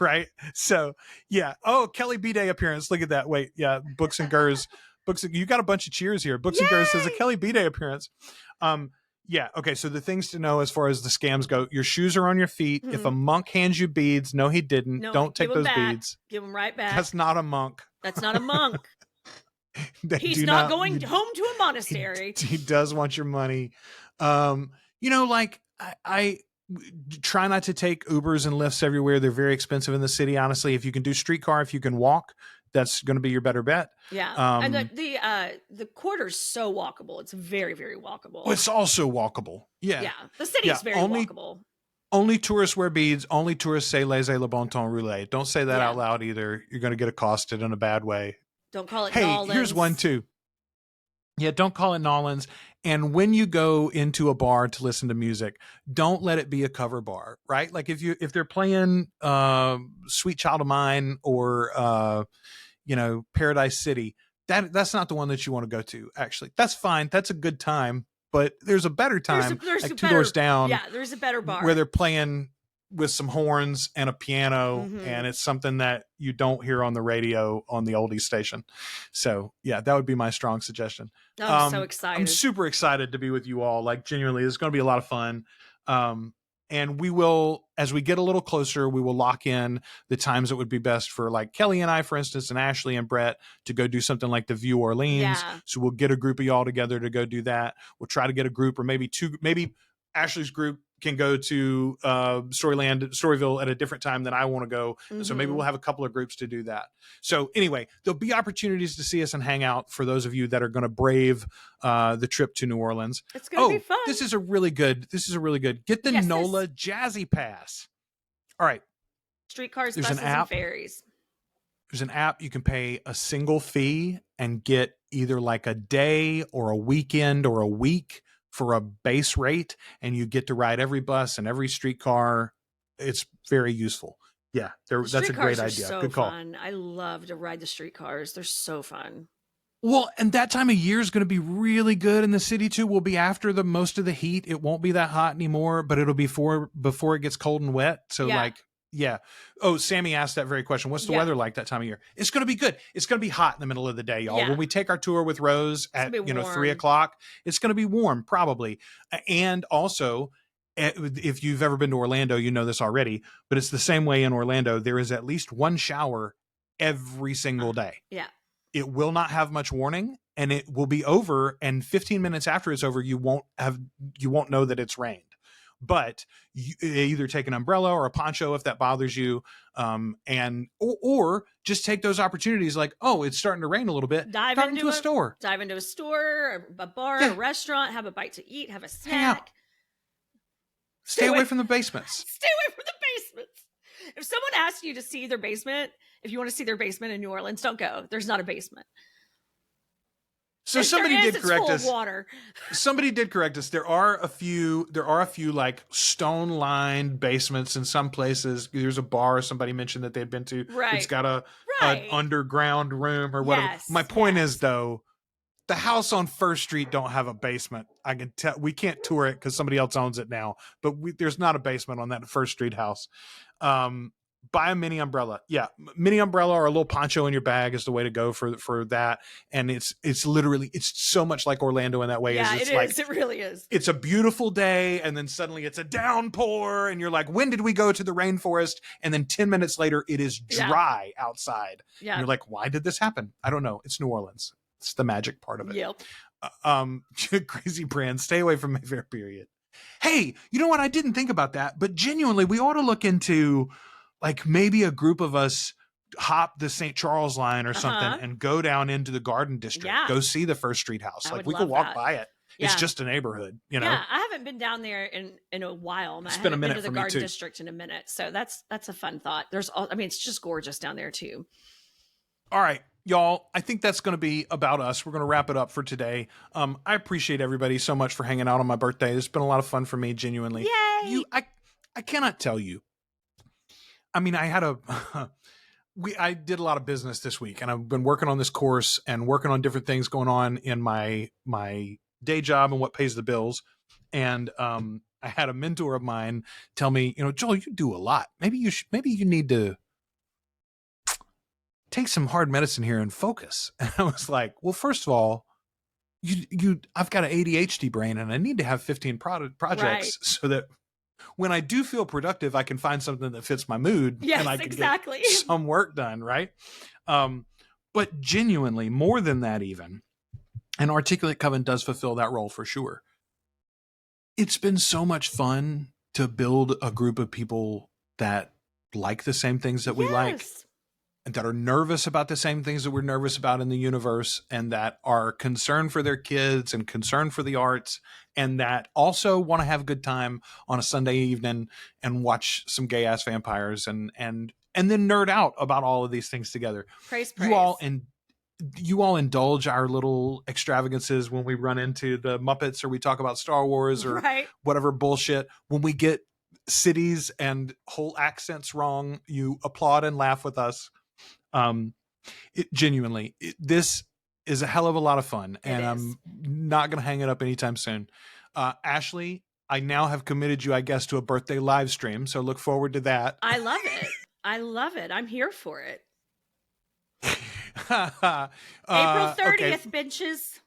right? So yeah. Oh, Kelly B-Day appearance. Look at that. Wait, yeah. Books and Gurs. You got a bunch of cheers here. Books and Gurs says a Kelly B-Day appearance. Yeah. Okay. So the things to know as far as the scams go: your shoes are on your feet. If a monk hands you beads, no, he didn't. No, Don't take give 'em those back. beads. Give them right back. That's not a monk. That's not a monk. They He's do not going home to a monastery. He does want your money. Like I try not to take Ubers and Lyfts everywhere. They're very expensive in the city. Honestly, if you can do streetcar, if you can walk, that's going to be your better bet. Yeah. And the quarter's so walkable. It's very, very walkable. It's also walkable. Yeah. Yeah. The city's very walkable. Only tourists wear beads. Only tourists say laissez le bon temps rouler. Don't say that out loud either. You're going to get accosted in a bad way. Don't call it Hey, Nolans. here's one too. Yeah, don't call it Nolans. And when you go into a bar to listen to music, don't let it be a cover bar, right? Like if they're playing Sweet Child of Mine or Paradise City, that's not the one that you want to go to, actually. That's fine. That's a good time, but there's a better time, there's like a two better, doors down. Yeah, there's a better bar where they're playing with some horns and a piano, and it's something that you don't hear on the radio on the oldies station. So yeah, that would be my strong suggestion. I'm so excited. I'm super excited to be with you all. Like, genuinely, it's going to be a lot of fun. And we will, as we get a little closer, we will lock in the times that would be best for, like, Kelly and I, for instance, and Ashley and Brett to go do something like the View Orleans. Yeah. So we'll get a group of y'all together to go do that. We'll try to get a group, or maybe two, maybe Ashley's group can go to Storyville at a different time than I want to go. And so maybe we'll have a couple of groups to do that. So anyway, there'll be opportunities to see us and hang out for those of you that are going to brave the trip to New Orleans. It's going to be fun. This is a really good. Get the NOLA Jazzy Pass. All right. Streetcars, There's buses, an app. and ferries. There's an app you can pay a single fee and get either like a day or a weekend or a week for a base rate, and you get to ride every bus and every streetcar. It's very useful. Yeah, that's a great idea. So good call. Fun. I love to ride the streetcars. They're so fun. Well, and that time of year is going to be really good in the city too. We'll be after the most of the heat. It won't be that hot anymore, but it'll be before it gets cold and wet. So yeah. Oh, Sammy asked that very question. What's the weather like that time of year? It's going to be good. It's going to be hot in the middle of the day, y'all. Yeah. When we take our tour with Rose at 3 o'clock, it's going to be warm probably. And also, if you've ever been to Orlando, you know this already, but it's the same way in Orlando. There is at least one shower every single day. Yeah. It will not have much warning, and it will be over. And 15 minutes after it's over, you won't know that it's rained. But you either take an umbrella or a poncho if that bothers you, or just take those opportunities. Like, oh, it's starting to rain a little bit. Dive into a store, a bar, a restaurant, have a bite to eat, have a snack. Stay away from the basements. Stay away from the basements. If someone asks you to see their basement, if you want to see their basement in New Orleans, don't go. There's not a basement. So somebody did correct us. Water. Somebody did correct us. There are a few like stone lined basements in some places. There's a bar somebody mentioned that they'd been to. Right. It's got an underground room or whatever. Yes, My point is, though, the house on First Street don't have a basement. I can tell. We can't tour it because somebody else owns it now. But there's not a basement on that First Street house. Buy a mini umbrella. Yeah, mini umbrella or a little poncho in your bag is the way to go for that. And it's literally, it's so much like Orlando in that way. Yeah, it's it like, is. It really is. It's a beautiful day, and then suddenly it's a downpour, and you're like, when did we go to the rainforest? And then 10 minutes later, it is dry outside. Yeah. And you're like, why did this happen? I don't know. It's New Orleans. It's the magic part of it. Yep. Crazy brand. Stay away from Mayfair, period. Hey, you know what? I didn't think about that, but genuinely, we ought to look into, like, maybe a group of us hop the St. Charles line or something and go down into the Garden District. Yeah. Go see the First Street house. Like, we could walk by it. Yeah. It's just a neighborhood, you know? Yeah, I haven't been down there in a while. It's been a minute to the for me Garden too. District in a minute. So that's a fun thought. It's just gorgeous down there too. All right, y'all, I think that's going to be about us. We're going to wrap it up for today. I appreciate everybody so much for hanging out on my birthday. It's been a lot of fun for me, genuinely. Yay! I cannot tell you. I mean, I had I did a lot of business this week, and I've been working on this course and working on different things going on in my day job and what pays the bills. And I had a mentor of mine tell me, Joel, you do a lot. Maybe you need to take some hard medicine here and focus. And I was like, well, first of all, I've got an ADHD brain, and I need to have 15 projects so that when I do feel productive, I can find something that fits my mood. Yes, and I can exactly. get some work done, right? But genuinely, more than that even, and Articulate Coven does fulfill that role for sure. It's been so much fun to build a group of people that like the same things that we like, and that are nervous about the same things that we're nervous about in the universe, and that are concerned for their kids and concerned for the arts, and that also want to have a good time on a Sunday evening and watch some gay ass vampires and then nerd out about all of these things together. Praise. You all indulge our little extravagances when we run into the Muppets, or we talk about Star Wars, or whatever bullshit. When we get cities and whole accents wrong, you applaud and laugh with us. This is a hell of a lot of fun, and I'm not going to hang it up anytime soon. Ashley, I now have committed you, I guess, to a birthday live stream, so look forward to that. I love it. I'm here for it. April 30th, bitches.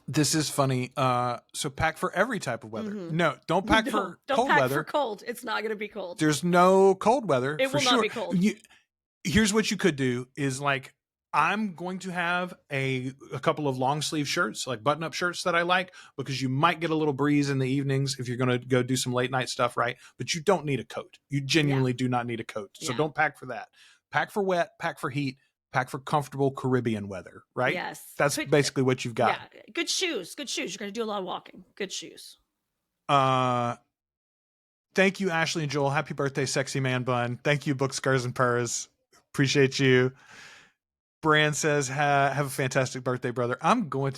This is funny. So pack for every type of weather. No, don't pack for cold weather. For cold. It's not going to be cold. There's no cold weather. It will not be cold. Here's what you could do is, like, I'm going to have a couple of long sleeve shirts, like button up shirts that I like, because you might get a little breeze in the evenings if you're going to go do some late night stuff, right? But you don't need a coat. You genuinely do not need a coat. So don't pack for that. Pack for wet, pack for heat, pack for comfortable Caribbean weather, right? Yes. That's basically what you've got. Yeah. Good shoes. You're going to do a lot of walking. Good shoes. Thank you, Ashley and Joel. Happy birthday, sexy man bun. Thank you, Book Scars and Purrs. Appreciate you. Bran says, have a fantastic birthday, brother.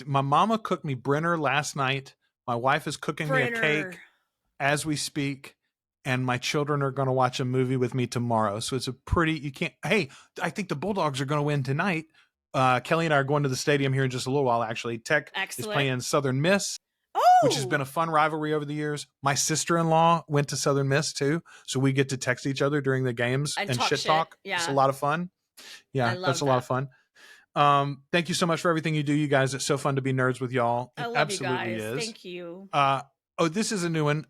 My mama cooked me Brenner last night. My wife is cooking me a cake as we speak. And my children are going to watch a movie with me tomorrow. So it's I think the Bulldogs are going to win tonight. Kelly and I are going to the stadium here in just a little while, actually. Tech is playing Southern Miss, which has been a fun rivalry over the years. My sister-in-law went to Southern Miss too. So we get to text each other during the games and shit talk. Yeah. It's a lot of fun. Yeah, that's a lot of fun. Thank you so much for everything you do, you guys. It's so fun to be nerds with y'all. I love absolutely you guys. is. Thank you. This is a new one.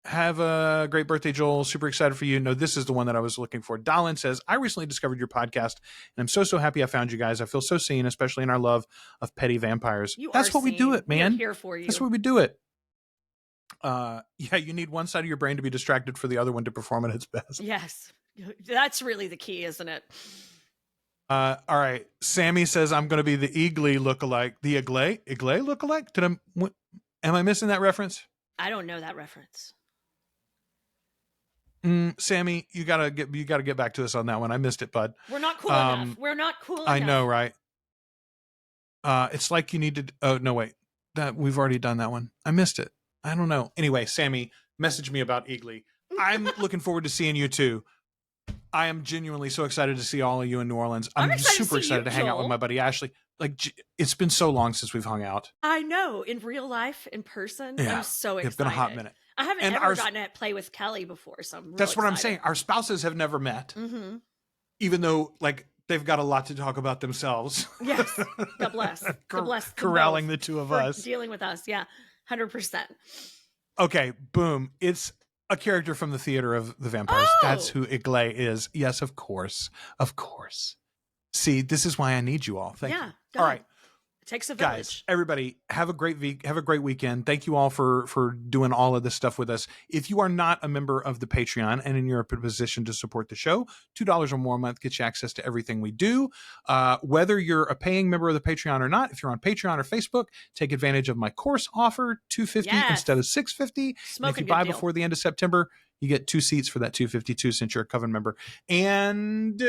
Have a great birthday, Joel. Super excited for you. No, this is the one that I was looking for. Dalin says, I recently discovered your podcast, and I'm so happy I found you guys. I feel so seen, especially in our love of petty vampires. That's what we do it, man. We're here for you. That's what we do it. You need one side of your brain to be distracted for the other one to perform at its best. Yes. That's really the key, isn't it? All right. Sammy says, I'm going to be the Eagly lookalike. The Iglay lookalike? Am I missing that reference? I don't know that reference. Sammy, you gotta get back to us on that one. I missed it, bud. We're not cool enough. We're not cool enough. I know, right? It's like you need to. Oh no, wait. That we've already done that one. I missed it. I don't know. Anyway, Sammy, message me about Eagly. I'm looking forward to seeing you too. I am genuinely so excited to see all of you in New Orleans. I'm super excited to hang out with my buddy Ashley. Like, it's been so long since we've hung out. I know, in real life, in person. Yeah, I'm so excited. It's been a hot minute. I haven't ever gotten to play with Kelly before, so I'm that's what I'm saying. Our spouses have never met, even though, like, they've got a lot to talk about themselves. Yes, God bless. God bless. Corralling the two of us, dealing with us. Yeah, 100%. Okay, boom. It's a character from the Theater of the Vampires. Oh! That's who Iglay is. Yes, of course. See, this is why I need you all. Thank you. All right. It takes a village. Guys, everybody, have a great weekend. Thank you all for doing all of this stuff with us. If you are not a member of the Patreon and in your position to support the show, $2 or more a month gets you access to everything we do. Whether you're a paying member of the Patreon or not, if you're on Patreon or Facebook, take advantage of my course offer, $250 instead of $650. And if you buy before the end of September, you get 2 seats for that $252 since you're a Coven member. And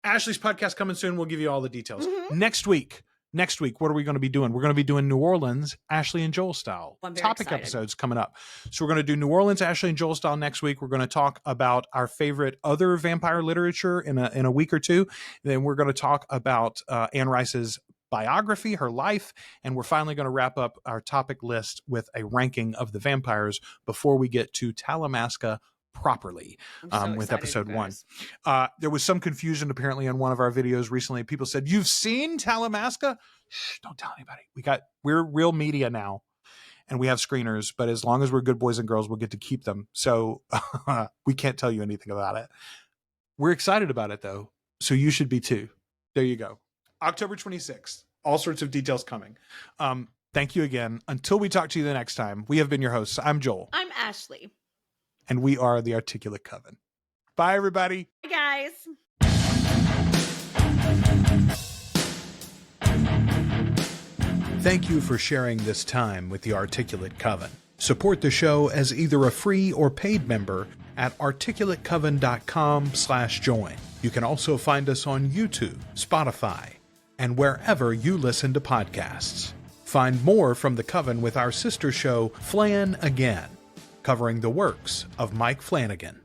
Ashley's podcast coming soon. We'll give you all the details. Next week, Next week, what are we going to be doing? We're going to be doing New Orleans, Ashley and Joel style. I'm very Topic excited. episodes coming up. So we're going to do New Orleans, Ashley and Joel style next week. We're going to talk about our favorite other vampire literature in a week or two. Then we're going to talk about Anne Rice's biography, her life, and we're finally going to wrap up our topic list with a ranking of the vampires before we get to Talamasca properly with episode 1. There was some confusion apparently on one of our videos recently. People said, "You've seen Talamasca?" Shh, don't tell anybody. We're real media now, and we have screeners, but as long as we're good boys and girls, we'll get to keep them. So we can't tell you anything about it. We're excited about it though, so you should be too. There you go. October 26th. All sorts of details coming. Thank you again. Until we talk to you the next time, we have been your hosts. I'm Joel. I'm Ashley. And we are the Articulate Coven. Bye, everybody. Bye, guys. Thank you for sharing this time with the Articulate Coven. Support the show as either a free or paid member at articulatecoven.com/join. You can also find us on YouTube, Spotify, and wherever you listen to podcasts. Find more from the Coven with our sister show, Flan Again, covering the works of Mike Flanagan.